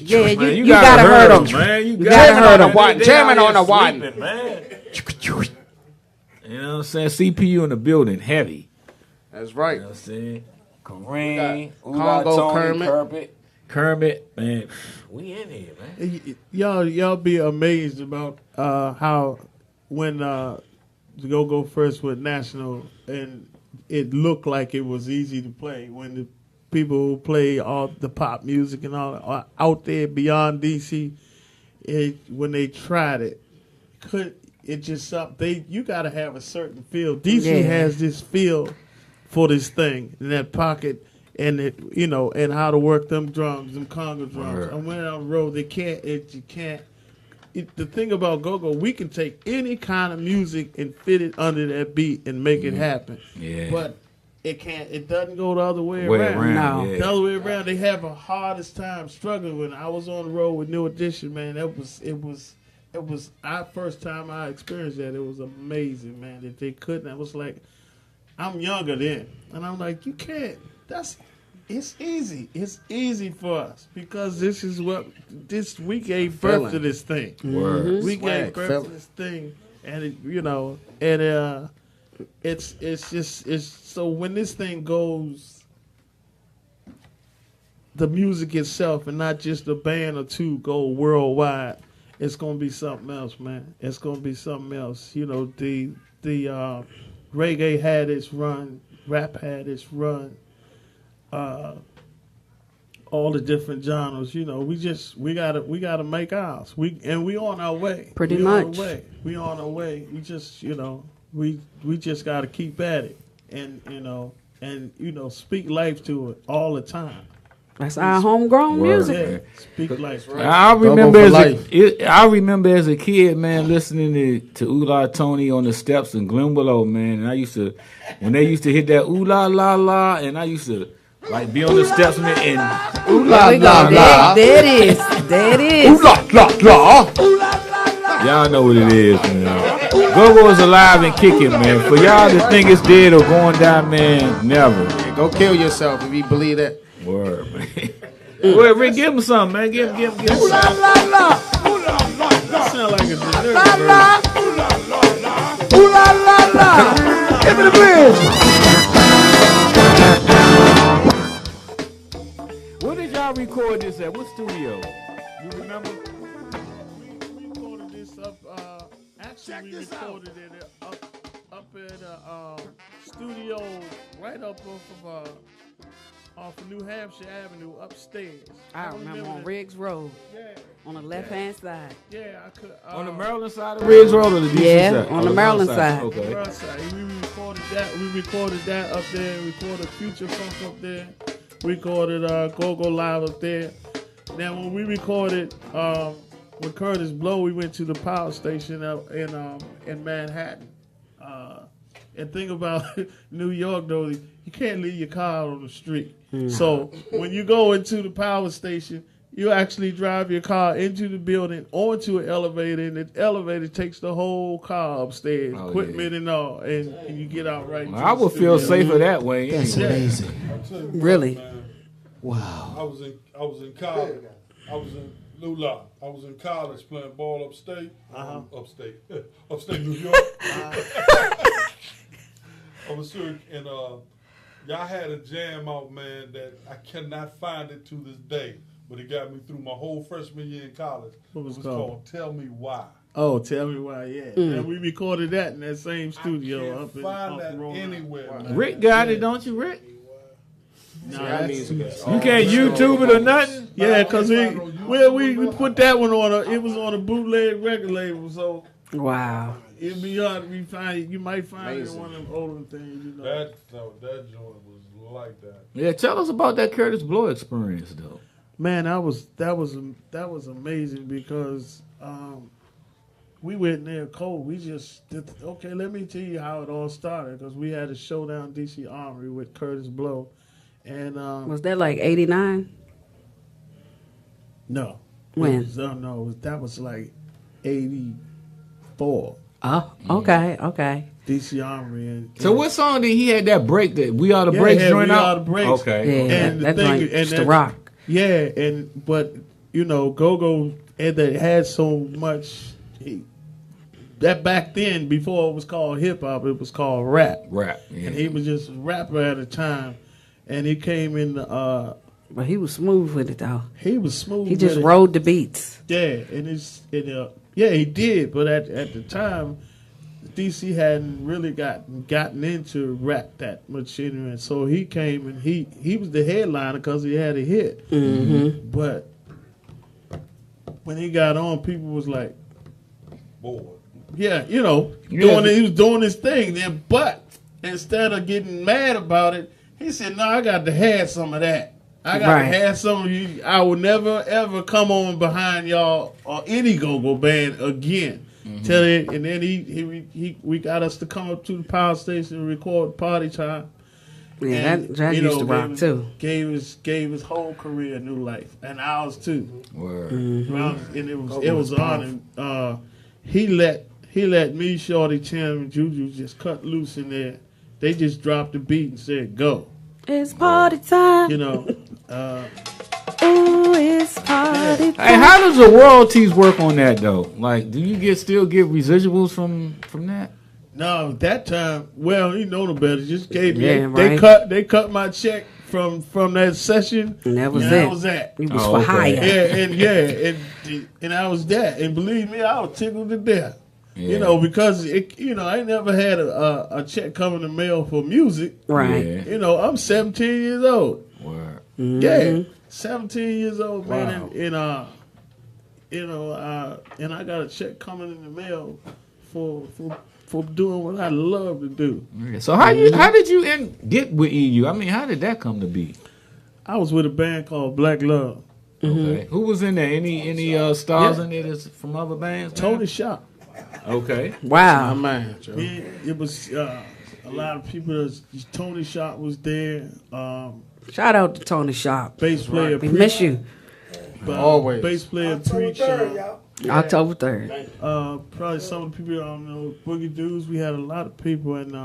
J: Yeah,
A: Man,
J: you gotta hurt them.
A: man. You
J: gotta hurt them.
K: Jamming on the one.
A: Man. You know what I'm saying? CPU in the building, heavy.
K: That's right.
A: You know what I'm saying? Kareem,
K: Congo
A: Kermit, man. We in here, man.
C: Y'all be amazed about how when the Go-Go first went national and it looked like it was easy to play when the people who play all the pop music and all are out there beyond DC, when they tried it, you got to have a certain feel. DC has this feel for this thing in that pocket, and it, and how to work them drums, them conga drums. I went on the road. You can't. The thing about go-go, we can take any kind of music and fit it under that beat and make it happen.
A: Yeah.
C: But it doesn't go the other way around.
J: No.
A: Yeah.
C: The other way around, they have a hardest time struggling with it. I was on the road with New Edition, man. It was our first time I experienced that. It was amazing, man, that they couldn't. I was like, I'm younger then. And I'm like, you can't. It's easy. It's easy for us because we gave birth to this thing.
A: Word.
C: We gave birth to this thing, and it's so when this thing goes, the music itself and not just a band or two go worldwide, it's gonna be something else, man. It's gonna be something else. The reggae had its run, rap had its run. All the different genres, we gotta make ours. We on our way.
J: Pretty
C: we
J: much.
C: We on our way. We just we just gotta keep at it and speak life to it all the time.
J: That's our homegrown music.
C: Yeah, speak life.
A: I remember as a kid, man, listening to Ooh La Tony on the steps in Glen Willow, man. And when they used to hit that ooh la la la, and I used to be on the steps and ooh la la la.
J: There it is.
A: Ooh la la la. Y'all know what it is, man. Go-Go is alive and kicking, man. For y'all to think it's dead or going down, man, never.
K: Yeah, go kill yourself if you believe that.
A: Word, man. Well, Rick, give him something, man. Give him something. Ooh la la la. Ooh la la la.
C: That sound like a dessert.
E: La la. Ooh la la la. Ooh la la la. Give me the bridge.
A: Where did y'all record this at? What studio? You remember?
C: We recorded this up. Actually, we recorded it up at a studio right up off of New Hampshire Avenue upstairs.
J: I remember on Riggs Road.
C: Yeah.
J: On the left-hand side.
C: Yeah, I could.
A: On the Maryland side of Riggs Road or the DC side?
J: Yeah, on the Maryland side.
A: Okay.
C: Maryland side. We recorded that up there. We recorded Future Funk up there. We recorded Go-Go Live up there. Now, when we recorded with Curtis Blow, we went to the power station up in Manhattan. And think about New York, though, you can't leave your car on the street. So when you go into the power station, you actually drive your car into the building, onto an elevator, and the elevator takes the whole car upstairs, equipment and all, and you get out right.
A: I would feel safer that way.
J: That's
A: amazing.
J: Really?
O: Wow. I was in college. I was in Lula. I was in college playing ball upstate. Upstate New York. I was sure, and y'all had a jam out, man, that I cannot find it to this day, but it got me through my whole freshman year in college.
C: What was
O: it
C: called?
O: Tell Me Why.
C: Oh, Tell Me Why, yeah. And we recorded that in that same studio up in
O: find that anywhere. Man.
A: Rick got it, don't you, Rick?
C: Nah,
A: you can't YouTube it or nothing?
C: Yeah, because we put that one on it was on a bootleg record label, so
J: wow.
C: It'd be hard to find. You might find it in one of them older things.
O: That joint was like that.
A: Yeah, tell us about that Curtis Blow experience, though.
C: Man, that was amazing because we went there cold. We just okay. Let me tell you how it all started because we had a show down DC Armory with Curtis Blow, and
J: was that like 89?
C: No.
J: When?
C: That was like 84.
J: Oh, okay.
C: DC Armory. And
A: so what song did he had that break that We Are the Breaks joint out?
C: We Are the Breaks.
A: Okay.
J: Yeah,
C: and
J: that joint used to rock.
C: Yeah, but Go-Go had so much that back then, before it was called hip hop, it was called rap.
A: Rap. Yeah.
C: And he was just a rapper at a time, and he came in.
J: But he was smooth with it though.
C: He was smooth.
J: He just
C: with
J: rode the beats.
C: Yeah, he did. But at the time, DC hadn't really gotten into rap that much anyway. So he came and he was the headliner because he had a hit.
J: Mm-hmm.
C: But when he got on, people was like,
O: boy.
C: Yeah, he was doing his thing then. But instead of getting mad about it, He said, "No, I got to have some of that. I got to have some of you. I will never ever come on behind y'all or any go-go band again." Tell it, and then we got us to come up to the power station and record Party Time.
J: Yeah,
C: And,
J: that used to rock too.
C: Gave his whole career a new life, and ours too.
A: Word.
C: And it was on. And he let me, Shorty, Tim, and Juju just cut loose in there. They just dropped the beat and said, "Go."
J: It's party time.
C: You know.
J: Ooh, it's party time.
A: Hey, how does the royalties work on that though? Like, do you still get residuals from that?
C: No, that time, well, you know the better. Just gave me.
J: Yeah,
C: They cut my check from that session.
J: And that was
C: That was that.
J: It was for hire.
C: And I was that. And believe me, I was tickled to death.
A: Yeah.
C: You know, because I never had a check come in the mail for music.
J: Right.
A: Yeah.
C: You know, I'm 17 years old.
A: Word.
C: Yeah, 17 years old, man,
A: Wow.
C: and I got a check coming in the mail for doing what I love to do.
A: So how did you get with EU? I mean, how did that come to be?
C: I was with a band called Black Love.
A: Okay. Who was in there? Any stars in there that's from other bands?
C: Tony Shop.
A: Okay.
J: Wow.
C: Man, it was a lot of people. Tony Shop was there.
J: Shout out to Tony Shop.
C: Bass player.
J: We miss you.
C: Always. Bass player Preach.
J: October 3rd.
C: Probably some of the people I don't know. Boogie Dudes. We had a lot of people, and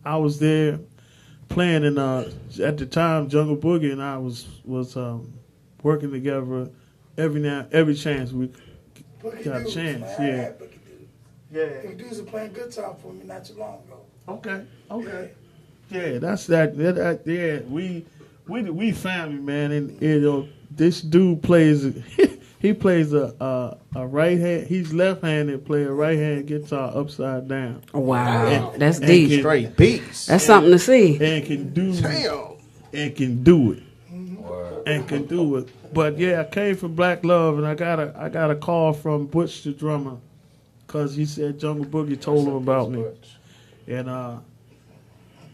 C: I was there playing. And at the time, Jungle Boogie and I was working together every chance we got a chance. Yeah.
E: Boogie Dudes are playing guitar for me not too long ago.
C: Okay. Yeah, that's that. Yeah, we family, man, and this dude plays. He plays a right hand. He's left-handed. Play a right-hand guitar upside down.
J: Wow, that's deep.
K: Straight beats.
J: That's something to see.
C: And can do it. And can do it. But yeah, I came from Black Love, and I got a call from Butch the drummer, because he said Jungle Boogie told him about me,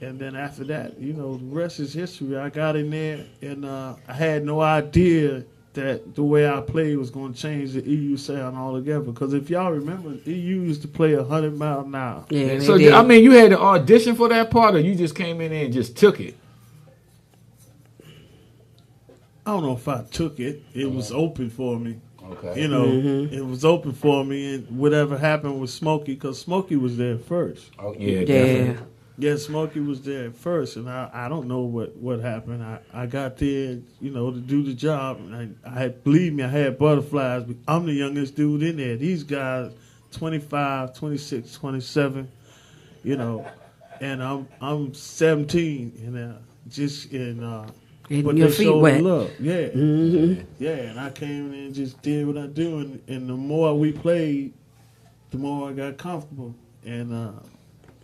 C: and then after that, the rest is history. I got in there, and I had no idea that the way I played was going to change the EU sound altogether. Because if y'all remember, EU used to play 100 miles an hour.
J: Yeah,
A: so I mean, you had to audition for that part, or you just came in there and just took it?
C: I don't know if I took it. It was open for me.
A: Okay.
C: It was open for me, and whatever happened with Smokey, because Smokey was there first.
A: Oh, yeah, definitely.
C: Yeah, Smokey was there first, and I don't know what happened. I got there, to do the job, and believe me, I had butterflies. But I'm the youngest dude in there. These guys, 25, 26, 27, and I'm 17, and
J: Getting your feet wet.
C: Love. Yeah. Yeah, and I came in and just did what I do, and the more we played, the more I got comfortable, and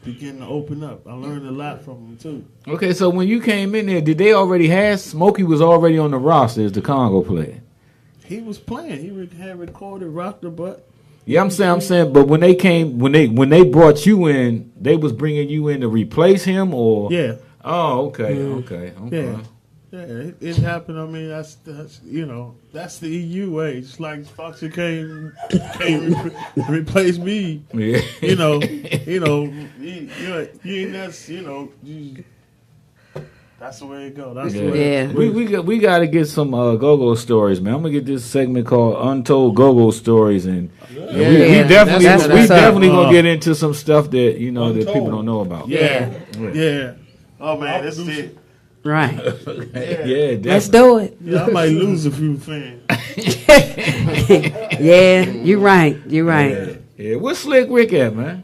C: began to open up. I learned a lot from them too.
A: Okay, so when you came in there, did they already have Smokey was already on the roster as the Congo player?
C: He was playing. He had recorded Rock the Butt.
A: Yeah, I'm saying, but when they brought you in, they was bringing you in to replace him, or
C: yeah.
A: Oh, okay.
C: Yeah, it happened. I mean, that's that's the EU way. It's like Foxy came replace me.
A: Yeah.
C: That's the way it goes. That's the way.
A: We got to get some go-go stories, man. I'm gonna get this segment called Untold Go-Go Stories, and we definitely gonna get into some stuff that that people don't know about.
C: Yeah. Oh man, that's it.
J: Right.
A: Yeah,
J: let's do it.
C: Yeah, I might lose a few fans.
J: Yeah, you're right.
A: Yeah. Where's Slick Rick at, man?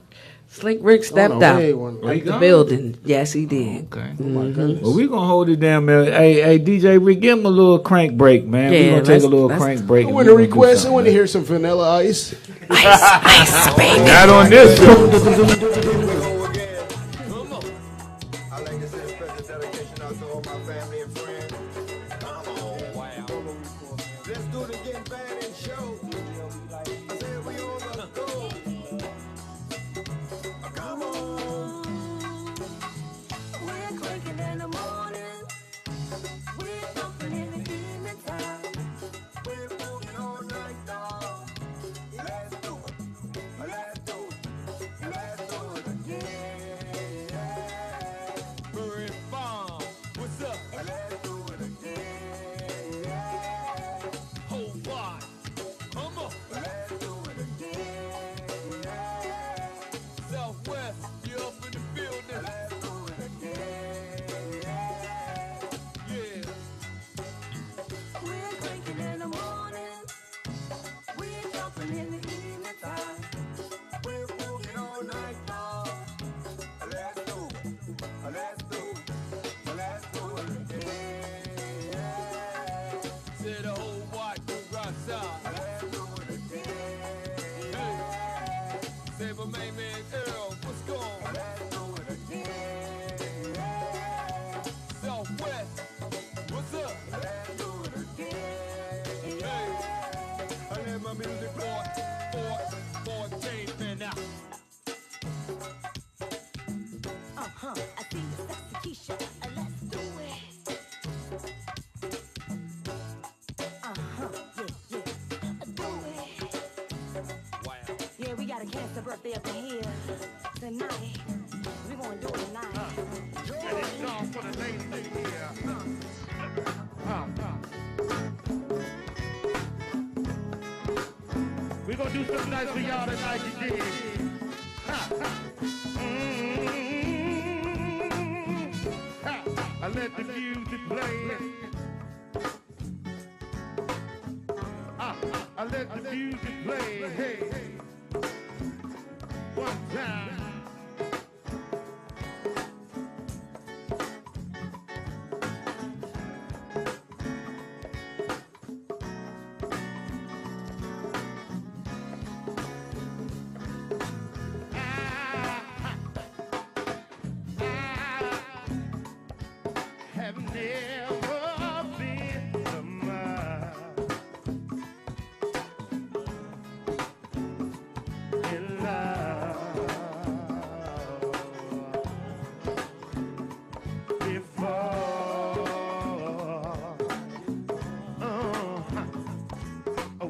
J: Slick Rick stepped out of the building. Yes, he did.
A: Okay.
J: Oh my goodness.
A: Well, we're gonna hold it down, man. Hey, DJ Rick, give him a little crank break, man.
J: Yeah,
A: we're gonna take a little crank break.
K: I want to request. I want to hear some Vanilla Ice.
J: Ice, baby.
A: Not on this show.
F: We're cranking in the morning. against the birthday of the hill. Tonight, we gonna do it tonight.
E: And it's all for the ladies in here. We gonna do something nice for y'all tonight, you dig? I let the music play. I let the music play. Hey, one time. Have never been a man in love before.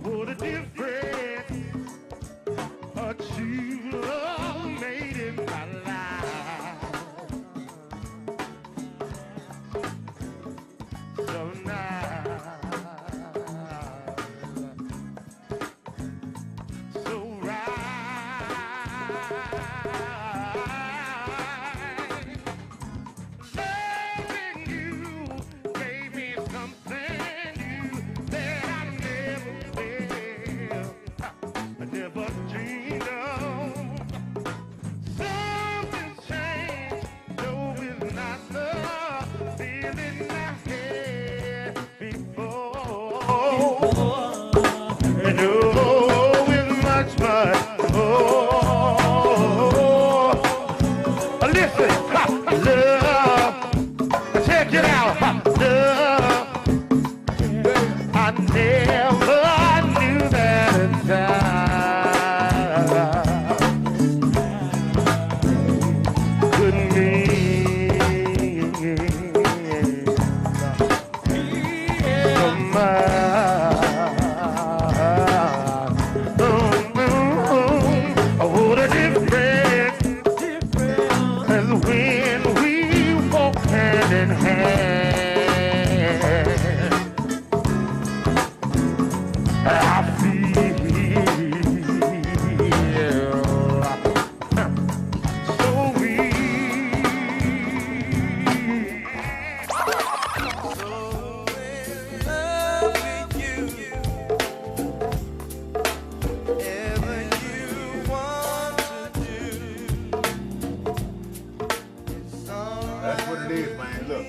E: What a difference a true love made in my life. So nice, so right. Loving you gave me something new that I never felt, I never dreamed of. Something's changed, no, it's not the feeling I had before. And oh, it's much, much more. Listen, love, check it out, love. I never knew that at times could mean so much. What a difference as when we walk hand in hand. I feel so
P: That's what it is, man. Look,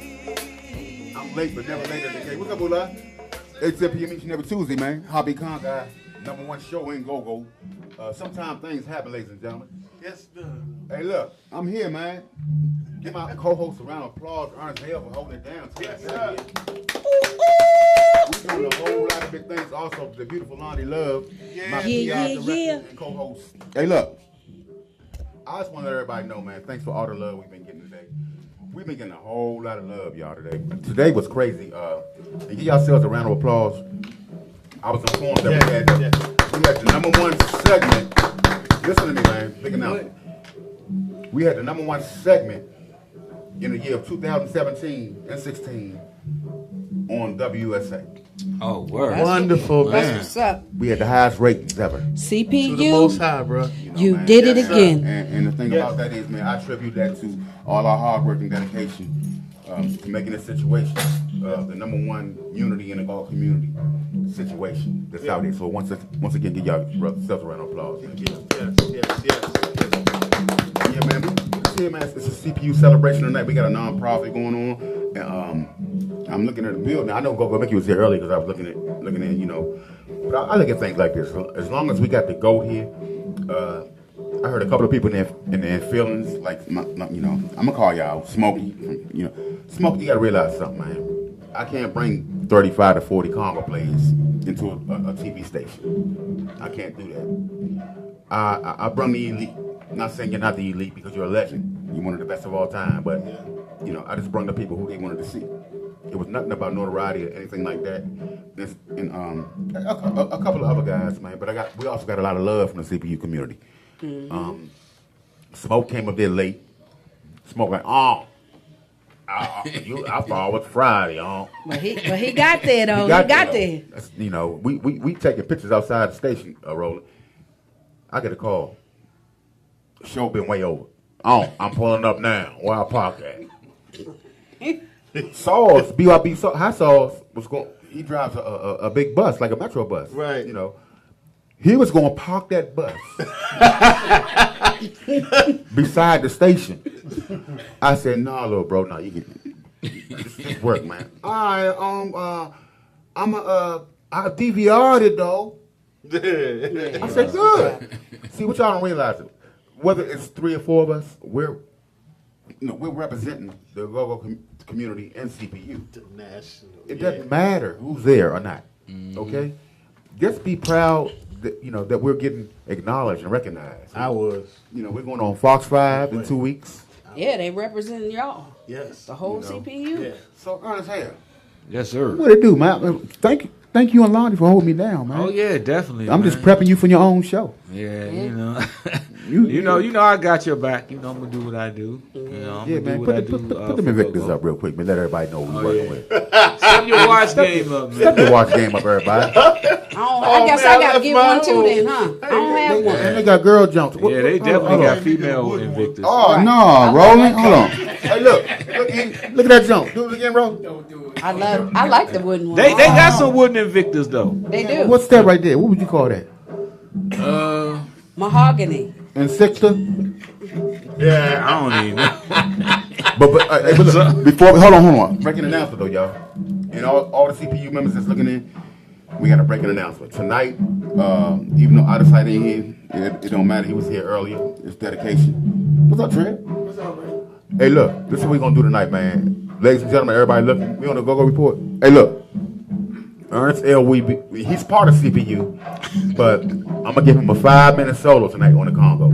P: I'm late, but never later than today. What's up, Bula? 8 p.m. each and every Tuesday, man. Hobby CONGA, #1 show in Go-Go. Sometimes things happen, ladies and gentlemen.
C: Yes, sir.
P: Hey, look, I'm here, man. Give my co-host a round of applause, Ernest Hale, for holding it down.
C: Yes, sir.
P: We're doing a whole lot of big things. Also, the beautiful Lonnie Love, my PR director and co-host. Hey, look, I just want to let everybody know, man, thanks for all the love we've been getting today. We've been getting a whole lot of love, y'all, today. Today was crazy. And give yourselves a round of applause. I was informed that we had the #1 segment. Listen to me, man. Big announcement. We had the #1 segment in the year of 2017 and 16 on WSA.
A: Oh, word.
C: Wonderful, man.
P: That's what's up. We had the highest ratings ever.
C: To the most high, bro.
P: You
C: man.
P: did it
C: Yes, sir.
P: again. And the thing about that is, man, I attribute that to all our hard work and dedication to making this situation the #1 unity in the golf community situation that's out there. So once again, give y'all yourselves a round of applause.
C: Yes.
P: Yeah, man. Yeah, man. It's a CPU celebration tonight. We got a non-profit going on. I'm looking at the building. I know Go Mickey was here earlier because I was looking at, you know. But I look at things like this. As long as we got the GOAT here, I heard a couple of people in their feelings, like, you know, I'm going to call y'all Smokey. You know, Smokey, you got to realize something, man. I can't bring 35 to 40 CONGA plays into a TV station. I can't do that. I bring the elite. I'm not saying you're not the elite because you're a legend. You're one of the best of all time. But, you know, I just brought the people who they wanted to see. It was nothing about notoriety or anything like that. And a couple of other guys, man. But we also got a lot of love from the CPU community. Smoke came up there late. Smoke like, I thought it was Friday,
J: But he got there though. He got there.
P: That's, you know, we taking pictures outside the station, Roland. I get a call. Show been way over. I'm pulling up now. Where I park at? Sauce, BYB Hot Sauce was going. He drives a big bus, like a metro bus,
C: right?
P: You know, he was going to park that bus beside the station. I said, "Nah, little bro, nah, you can this work, man." I DVR'd it though. I said, "Good." See, what y'all don't realize, whether it's 3 or 4 of us, we're representing the go-go community and CPU. It doesn't matter who's there or not. Okay, just be proud that that we're getting acknowledged and recognized.
C: I was.
P: We're going on Fox 5 in 2 weeks.
J: Yeah, they representing y'all.
C: Yes,
J: the whole CPU.
C: Yeah.
P: So Ernest Hale.
A: Yes, sir.
P: What it do, man? Thank you and Lonnie for holding me down, man.
A: Oh yeah, definitely.
P: I'm just prepping you for your own show.
A: Yeah, you know, I got your back. I'm gonna do what I do. I'm
P: Yeah,
A: gonna
P: man.
A: do what I do.
P: Put them Invictus up real quick, man. Let everybody know who we're working with.
A: Step your watch game up, man.
P: Step your watch game up, everybody.
J: I guess I gotta get one too then, huh? I don't have one.
P: And they got girl jumps.
A: Yeah, they definitely got female Invictus.
P: Oh no, Roland, hold on. Hey, look at that jump. Do it again, Roland.
J: I like the wooden one.
A: They got some wooden Invictus though.
J: They do.
P: What's that right there? What would you call that?
J: Mahogany.
P: Insecta?
A: Yeah, I don't even know.
P: But look, before hold on. Breaking announcement though, y'all. And all the CPU members that's looking in, we got a breaking announcement. Tonight, even though out of sight ain't here, it don't matter. He was here earlier. It's dedication. What's up, Trent? What's up, man? Hey, look, this is what we gonna do tonight, man. Ladies and gentlemen, everybody looking. We on the Go-Go Report. Hey, look. Ernest L. He's part of CPU, but I'm gonna give him a 5-minute solo tonight on the Congo.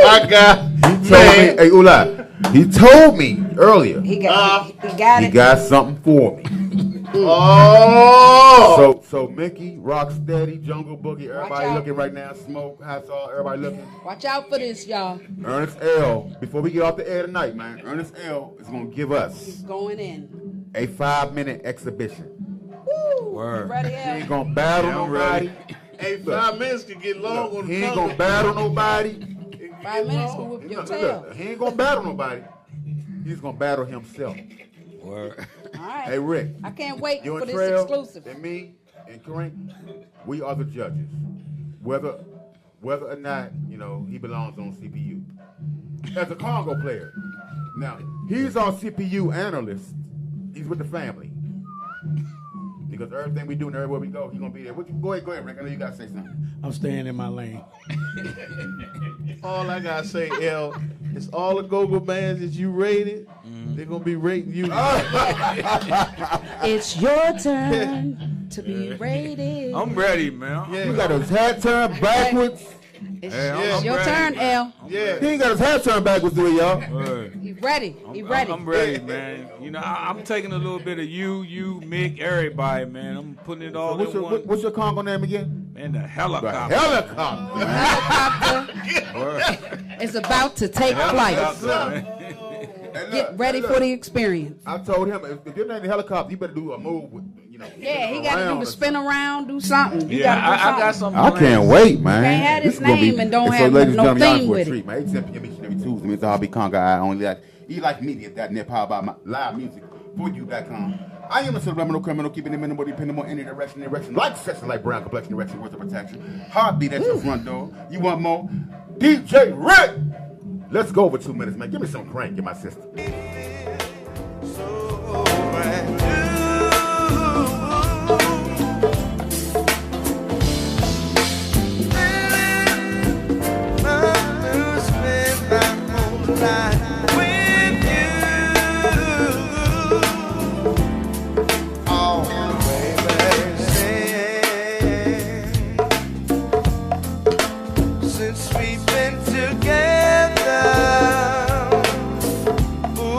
C: I got.
P: He told me, hey, Ula, he told me earlier.
J: He got
P: something for me.
C: Oh.
P: So Mickey, Rocksteady, Jungle Boogie, everybody looking right now. Smoke, Hot Sauce, everybody looking.
J: Watch out for this, y'all.
P: Ernest L. Before we get off the air tonight, man, Ernest L. is gonna give us
J: going in
P: a 5-minute exhibition.
J: Woo!
A: Word.
J: Ready,
P: He ain't gonna battle nobody.
C: Hey, 5 minutes can get long on the
P: He ain't
C: Congo.
P: gonna battle nobody.
J: 5 minutes will whip your tail.
P: He ain't gonna battle nobody. He's gonna battle himself.
A: Word.
J: All right.
P: Hey, Rick.
J: I can't wait
P: You
J: for
P: and
J: this
P: Trail,
J: exclusive.
P: and me and Kareem, we are the judges. Whether or not, he belongs on CPU. As a Congo player. Now, he's our CPU analyst. He's with the family. Because everything we do and everywhere we go, he's going to be there. Go ahead, Rick. I know you got to say something.
I: I'm staying in my lane.
C: All I gotta say, L, is all the go-go bands that you rated, they're gonna be rating you.
J: It's your turn to be rated.
A: I'm ready, man.
C: Yeah.
P: You got his hat turned backwards.
J: It's your turn, L.
C: Yeah.
P: He ain't got his hat turned backwards, do it, y'all?
J: He's ready. He's ready.
A: I'm ready, man. I'm taking a little bit of you, Mick, everybody, man. I'm putting it all in one.
P: What's your Congo name again?
A: Man, the helicopter.
P: The helicopter.
J: Helicopter is about to take flight. Get ready for the experience.
P: I told him, if you're in the helicopter, you better do a move with,
J: Yeah, he got to do the spin around, do something. You
A: Yeah,
J: gotta do
A: I got something.
P: I can't wait, man.
J: Can't have his
P: This is gonna
J: name and don't have
P: ladies
J: no
P: and gentlemen,
J: theme
P: y'all
J: with
P: for a
J: it.
P: treat, man. 8 p.m. each and every Tuesday. It's all be Conga. I only like media.net, powered by my live music for you.com. I am a subliminal criminal, keeping them minimal, dependable any direction, like section, like brown complexion, direction, worth of protection. Heartbeat at your front door. You want more? DJ Rick! Let's go over 2 minutes, man. Give me some crank, get my sister.
E: Since we've been together, ooh,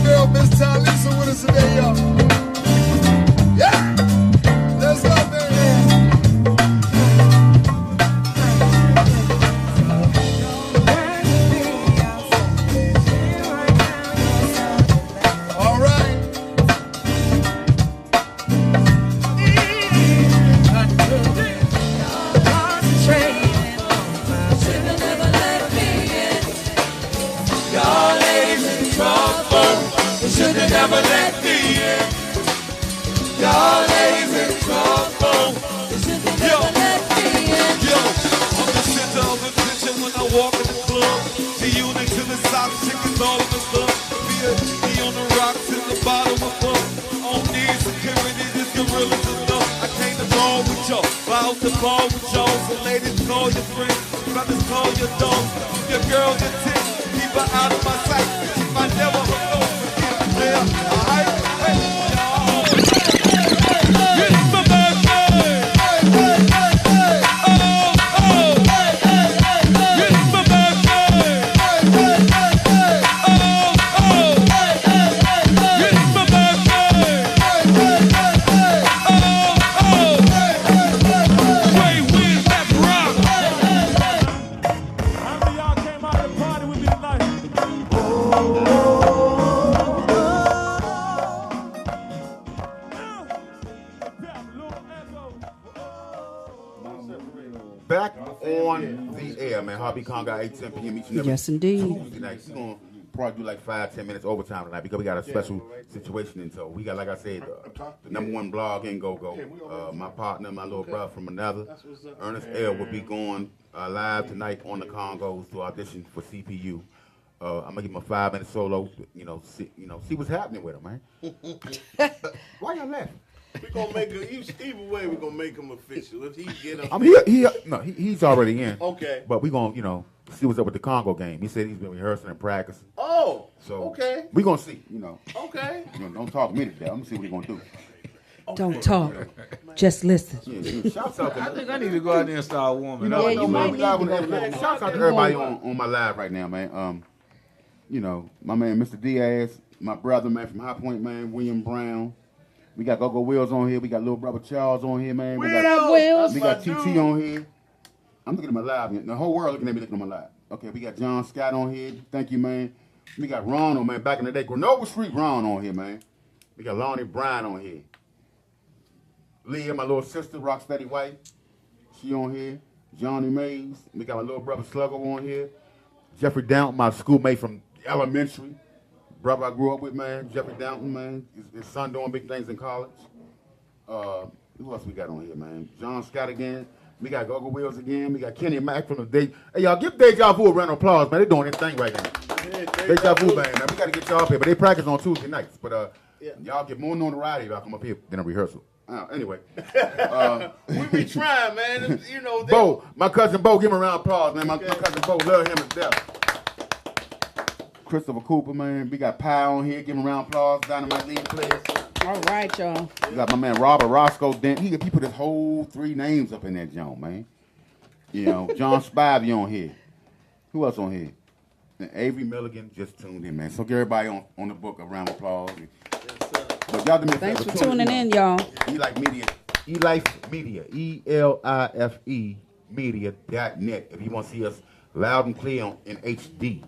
Q: girl, Miss Talisa, with us today, y'all. Yeah! Let's go, baby. All right.
E: Should've never let me in. Y'all ladies in trouble. Yo, yo, I'm the center of attention when I walk in the club. The unit to the socks, chickens all in the club. Me on the rocks in the bottom of club. On need security, this gorillas enough. I came to ball with y'all, out to ball with y'all. So ladies, call your friends, brothers, call your dogs. Your girl, your tick, keep her out of my sight. If I never hook up.
P: Back on the air, man. Hobby Conga, 8-10 p.m. each and every
J: Yes, indeed.
P: Tuesday night. We're going to probably do like 5-10 minutes overtime tonight because we got a special situation in tow. We got, like I said, the number one blog in Go-Go. My partner, my little brother from another, Ernest L. will be going live tonight on the Congos to audition for CPU. I'm gonna give him a 5-minute solo. See what's happening with him, man. Why y'all laughing?
C: We're gonna make him either way. We're gonna make him official. If he get up,
P: I mean, he's already in.
C: Okay.
P: But we're gonna, see what's up with the Congo game. He said he's been rehearsing and practicing.
C: Oh.
P: So
C: okay.
P: We're gonna see.
C: Okay.
P: Don't talk me to death. I'm gonna see what he's gonna do.
J: Don't talk. Just listen.
P: Shouts out to
A: I think I need to go out there and start warming
J: up. Yeah, you might
P: Shouts out to everybody on my live right now, man. My man, Mr. Diaz, my brother, man, from High Point, man, William Brown. We got Go-Go Wills on here. We got little brother Charles on here, man. We got TT on here. I'm looking at my live. The whole world looking at me looking at my live. Okay, we got John Scott on here. Thank you, man. We got Ronald, man, back in the day. Grenoble Street Ron on here, man. We got Lonnie Bryan on here. Leah, my little sister, Rocksteady White. She on here. Johnny Mays. We got my little brother Sluggo on here. Jeffrey Downton, my schoolmate from elementary. Brother I grew up with, man. Jeffrey Downton, man. His son doing big things in college. Who else we got on here, man? John Scott again. We got Go-Go Wheels again. We got Kenny Mack from the day. Hey, y'all, give Deja Vu a round of applause, man. They doing their thing right now. Deja Vu, man. We got to get y'all up here. But they practice on Tuesday nights. But y'all get more notoriety if y'all come up here than a rehearsal. Anyway.
C: We be trying, man.
P: Bo, my cousin Bo, give him a round of applause, man. My cousin Bo, love him to death. Christopher Cooper, man. We got Pie on here. Give him a round of applause. Dynamite lead players.
J: All right, y'all.
P: We got my man Robert Roscoe Dent. He put his whole 3 names up in that joint, man. John Spivey on here. Who else on here? And Avery Milligan just tuned in, man. So give everybody on the book a round of applause. But y'all do me a
J: Thanks
P: favor,
J: for tuning in, y'all.
P: Elife Media. Elife Media. ELIFE Media.net. If you want to see us loud and clear in HD.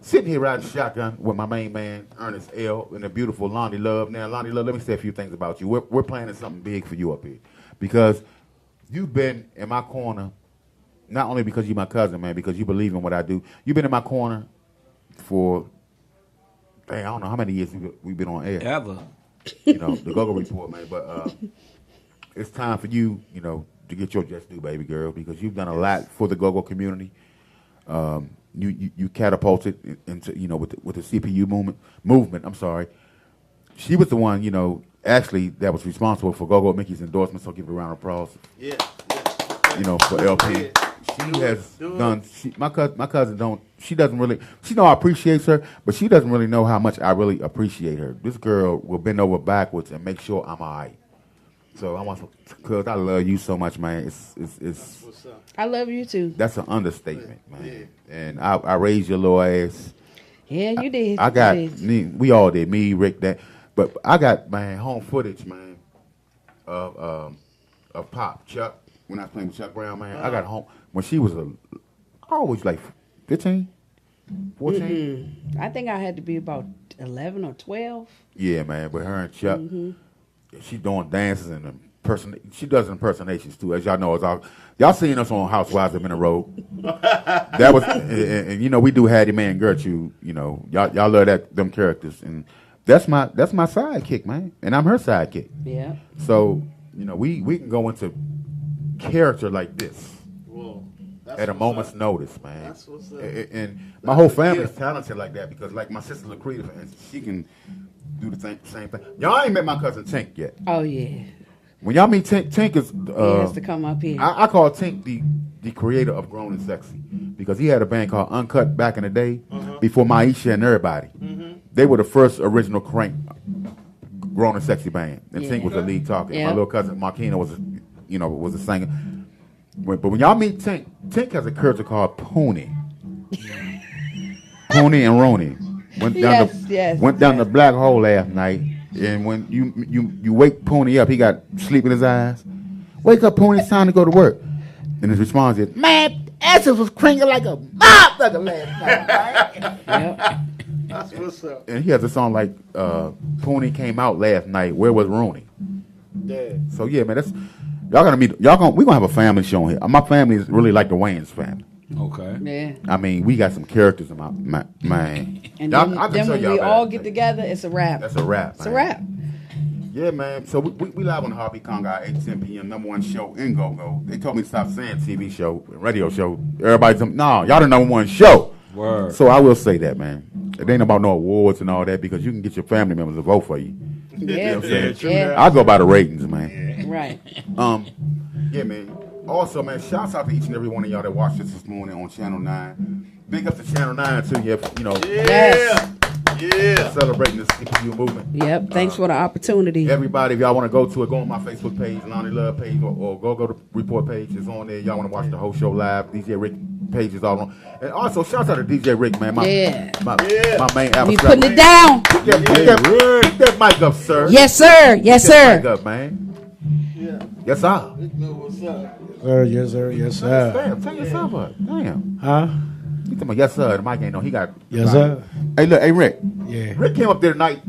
P: Sitting here riding shotgun with my main man, Ernest L., and the beautiful Lonnie Love. Now, Lonnie Love, let me say a few things about you. We're planning something big for you up here. Because you've been in my corner, not only because you're my cousin, man, because you believe in what I do. You've been in my corner for, I don't know how many years we've been on air.
A: Ever.
P: The Go-Go Report, man. But it's time for you, to get your just due, baby girl, because you've done a lot for the Go-Go community. You catapulted into with the CPU movement. I'm sorry. She was the one actually that was responsible for Go-Go Mickey's endorsement. So give her a round of applause.
C: Yeah.
P: For LP. She has done. My cousin don't. She doesn't really. She know I appreciate her, but she doesn't really know how much I really appreciate her. This girl will bend over backwards and make sure I'm alright. So I want, cause I love you so much, man. It's
J: I love you too.
P: That's an understatement, man. Yeah. And I raised your little ass.
J: Yeah, you did.
P: I got
J: You did.
P: me. We all did. Me, Rick, that. But I got home footage, man, of Pop Chuck when I was playing with Chuck Brown, man. I got home when she was always like 15, 14.
J: Mm-mm. I think I had to be about 11 or 12.
P: Yeah, man. But her and Chuck, she doing dances and she does impersonations too. As y'all know, y'all seen us on Housewives of Road. That was, and you know, we do Hattie Mae and Gertrude. You know, y'all love them characters, and that's my sidekick, man, and I'm her sidekick.
J: Yeah.
P: So you know, we can go into character like this at a moment's notice, man.
C: That's what's up.
P: And my whole family is talented like that because, like my sister Lacreta, for instance, she can do the same thing. Y'all ain't met my cousin Tink yet.
J: Oh yeah.
P: When y'all meet Tink, Tink is
J: He has to come up here.
P: I call Tink the creator of Grown and Sexy because he had a band called Uncut back in the day before Maisha and everybody. They were the first original Crank Grown and Sexy band, and Tink was the lead talker. My little cousin Marquina was a singer. But when y'all meet Tink, Tink has a character called Pony. Pony and Roni went down the black hole last night. And when you wake Pony up, he got sleep in his eyes. Wake up, Pony, it's time to go to work. And his response is, man, asses was cranking like a motherfucker last night. Right?
C: That's what's up.
P: And he has a song like Pony came out last night. Where was Rooney?
C: Yeah.
P: So yeah, man, we're gonna have a family show here. My family is really like the Wayans family.
A: Okay.
J: Yeah.
P: I mean, we got some characters in my man.
J: And then when we all get together, it's a wrap.
P: That's a wrap.
J: It's a wrap.
P: Yeah, man. So we live on the Heartbeat Conga 8-10 p.m. #1 show in Go-Go. They told me to stop saying TV show, radio show. Everybody's no, y'all the #1 show.
A: Word.
P: So I will say that, man. It ain't about no awards and all that because you can get your family members to vote for you.
J: Yeah.
P: You know what I'm saying?
J: Yeah.
P: I go by the ratings, man.
J: Right.
P: Yeah, man. Also, man, shouts out to each and every one of y'all that watched this morning on Channel 9. Big up to Channel 9 too. You know.
J: Yes.
C: Yeah.
P: Celebrating this CPU movement.
J: Yep. Thanks for the opportunity.
P: Everybody, if y'all want to go to it, go on my Facebook page, Lonnie Love page, or go to Report page. It's on there. Y'all want to watch the whole show live. DJ Rick page is all on. And also, shouts out to DJ Rick, man. My main
J: We putting it down.
P: Pick that mic up, sir.
J: Yes, sir. Yes,
P: Pick that
J: sir.
P: mic up, man. Yeah. Yes, sir.
C: What's up?
R: Yes, sir. Yes, sir.
P: Damn, tell yourself up. Damn.
R: Huh?
P: You talking about yes, sir? The mic ain't no. He got.
R: Yes, sir.
P: Hey, look, hey, Rick.
R: Yeah.
P: Rick came up there tonight.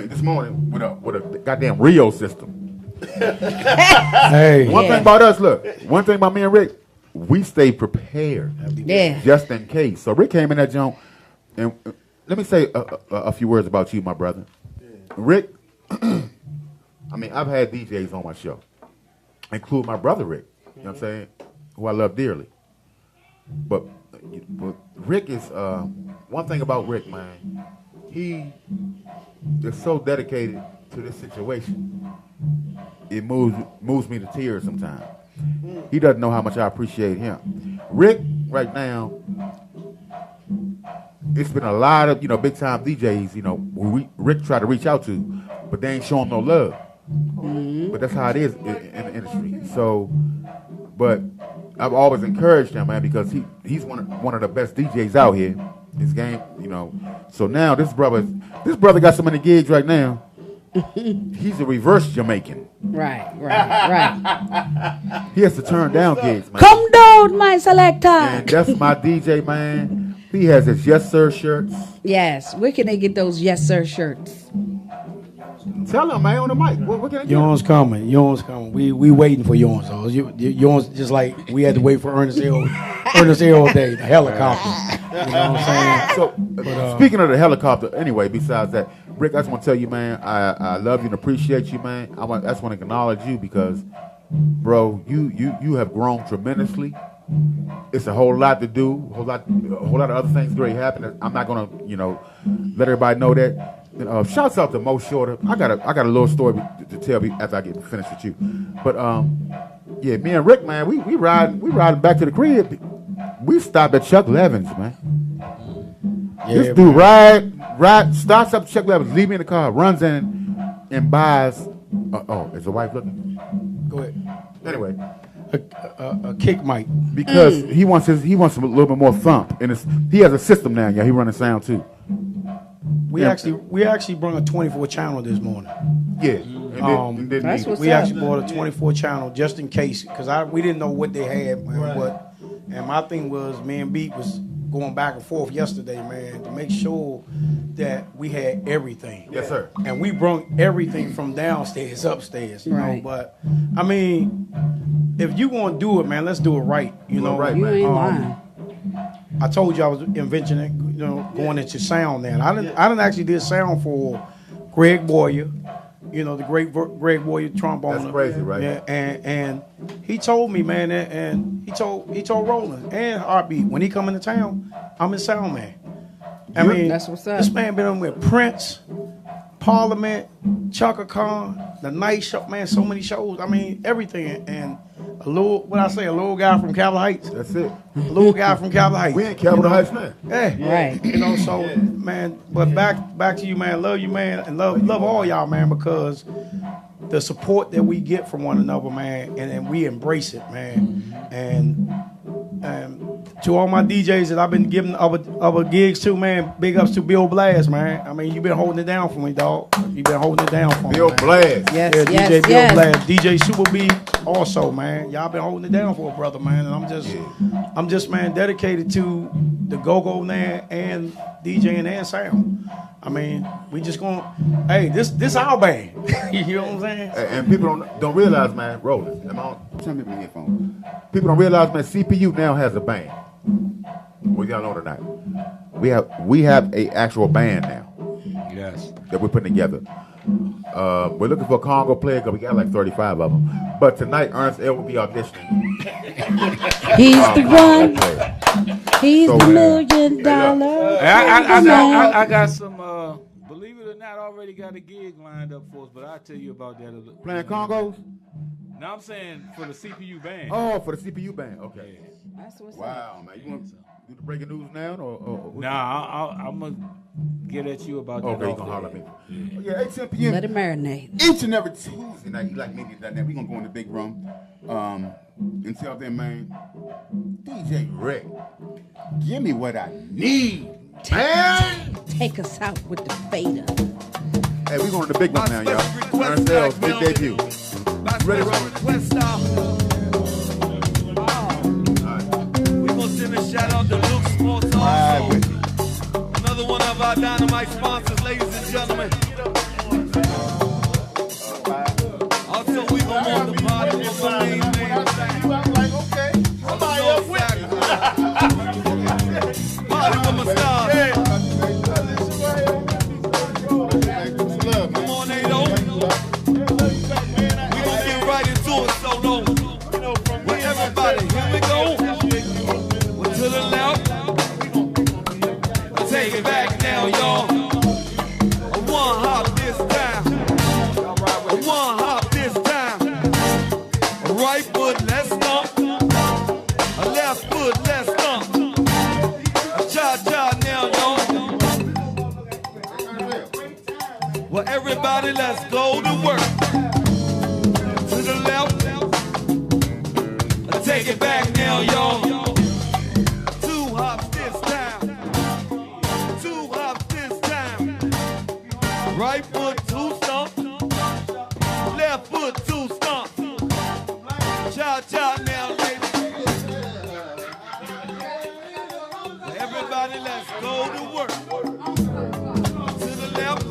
P: This morning with a goddamn Rio system.
R: Hey.
P: One thing about us, look. One thing about me and Rick, we stay prepared.
J: Yeah.
P: Just in case. So Rick came in that junk, and let me say a few words about you, my brother. Rick. I've had DJs on my show, include my brother Rick. You know what I'm saying? Who I love dearly. But Rick is one thing about Rick, man. He is so dedicated to this situation. It moves me to tears sometimes. He doesn't know how much I appreciate him. Rick, right now, it's been a lot of big time DJs. Who Rick tried to reach out to, but they ain't show him no love. But that's how it is in the industry. So, but I've always encouraged him, man, because he's one of the best DJs out here. His game, So now this brother got so many gigs right now. He's a reverse Jamaican.
J: Right.
P: He has to turn down gigs, man.
J: Come down, my selector.
P: And that's my DJ, man. He has his Yes Sir shirts.
J: Yes. Where can they get those Yes Sir shirts?
P: Tell him, man, on the mic. What can I get?
R: Yours coming. We waiting for yours. So yours just like we had to wait for Ernest L. Day, the helicopter. You know what I'm saying?
P: So, speaking of the helicopter, anyway, besides that, Rick, I just want to tell you, man, I love you and appreciate you, man. I just want to acknowledge you because, bro, you have grown tremendously. It's a whole lot to do, a whole lot of other things great happening. I'm not gonna, let everybody know that. Shouts out to Mo Shorter. I got a little story to tell you after I get finished with you. But yeah, me and Rick, man, we riding back to the crib. We stopped at Chuck Levin's, man.
R: Yeah,
P: this dude starts up at Chuck Levin's, leave me in the car, runs in and buys. Is the wife looking?
R: Go ahead.
P: Anyway,
R: a kick mic
P: because he wants a little bit more thump, and he has a system now. Yeah, he running sound too.
R: We actually brought a 24 channel this morning.
P: Yeah.
R: We actually bought a 24 channel just in case, because we didn't know what they had, man. And my thing was, me and Beat was going back and forth yesterday, man, to make sure that we had everything.
P: Yes, sir.
R: And we brought everything from downstairs upstairs, you know. But I mean, if you want to do it, man, let's do it right. You know,
P: right,
J: You ain't lying.
R: I told you I was inventing, going into sound. Then I didn't actually did sound for Greg Boyer, the great Greg Boyer tromboner.
P: That's crazy, right?
R: Yeah, and he told me, man, and he told Roland and Heartbeat, when he come into town, I'm his sound man. I mean,
J: that's what's up.
R: This man been on with Prince, Parliament, Chaka Khan, The Night Show, man, so many shows. I mean, everything. And a little guy from Capitol Heights.
P: That's it.
R: A little guy from Capitol Heights.
P: We ain't Capitol Heights, man.
R: Yeah.
J: Right.
R: So, man, but back to you, man. Love you, man, and love all y'all, man, because the support that we get from one another, man, and we embrace it, man. And to all my DJs that I've been giving other gigs to, man, big ups to Bill Blast, man. I mean, you've been holding it down for me, dog. You've been holding it down for me.
P: Bill Blast.
J: Yes,
R: Yeah,
J: yes,
R: DJ Bill
J: yes.
R: Blast, DJ Super B, also, man. Y'all been holding it down for a brother, man. And I'm just, man, dedicated to the go-go, man, and DJing and sound. I mean, we just hey, this our band. You know what I'm saying?
P: And people don't realize, man, Roland, tell me my headphones. People don't realize, man, CPU now has a band. What y'all know tonight? We have a actual band now.
A: Yes.
P: That we're putting together. We're looking for a Congo player because we got like 35 of them. But tonight, Ernest L will be auditioning.
J: He's the one. He's the $1 million.
A: I got some. Believe it or not, I already got a gig lined up for us, but I'll tell you about that a little.
P: Playing Congos?
A: No, I'm saying for the CPU band.
P: Oh, for the CPU band. Okay.
J: That's what's
P: Wow, man. You want to do the breaking news now?
A: Nah, I'm going to get at you about that.
P: Okay, you going to holler at me. Yeah, 8-10 p.m.
J: Let it marinate.
P: Each and every Tuesday night, you like me to that. We're going to go in the big room. Until then, man, DJ Rick, give me what I need, man.
J: Take us out with the fader.
P: Hey, we're going to the big room now, y'all. Ernest L's big debut. Ready, Robert?
E: We gonna send a shout out to Luke Sports also. Another one of our Dynamite sponsors, ladies and gentlemen. Also, we gonna want the party with my main man. I'm like, okay, somebody else with me. Party with my stars. Come on, Ado. We gonna get right into it solo. With everybody, here we go. We're to the left. Take it back now, y'all. A one hop this time. A one hop this time. A right foot, let's stomp. A left foot, let's stomp. A cha-cha now, y'all. Well, everybody, let's go to work. To the left. Take it back now, y'all. Two hops this time. Two hops this time. Right foot, two stomp. Left foot, two stomp. Cha-cha now, ladies. Everybody, let's go to work. To the left.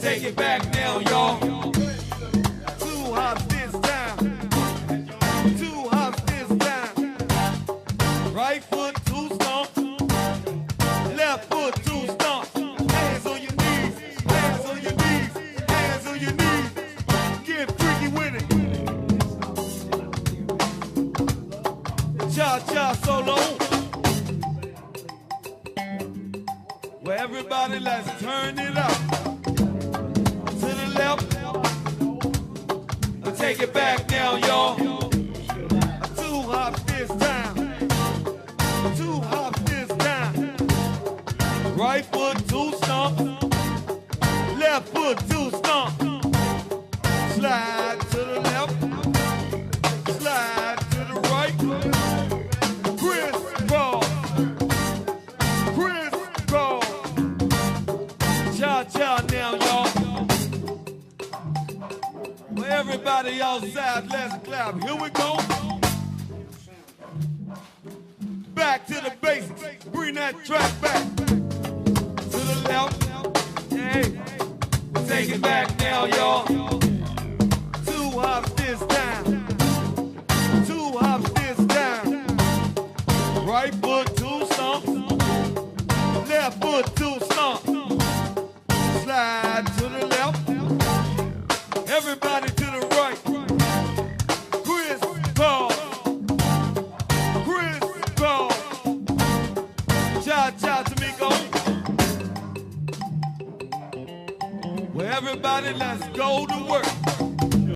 E: Take it back now, y'all. Two hops this time. Two hops this time. Right foot, two stomp. Left foot, two stomp. Hands on your knees. Hands on your knees. Hands on your knees. Get freaky with it. Cha-cha solo. Well, everybody, let's turn it up. To the left. Take it back now, y'all. Two hops this time. Two hops this time. Right foot, two stomp. Left foot, two stomp. Slide to the left. Slide to the right. Crisscross. Crisscross. Everybody outside, let's clap. Here we go. Back to the basics. Bring that track back. To the left. Hey, take it back now, y'all. 2 hops this time. 2 hops this time. Right foot, 2 stomps. Left foot, 2 stomps. Slide to the left. Everybody to the right. Chris Paul. Chris Paul. Cha-cha to me, go. Well, everybody, let's go to work.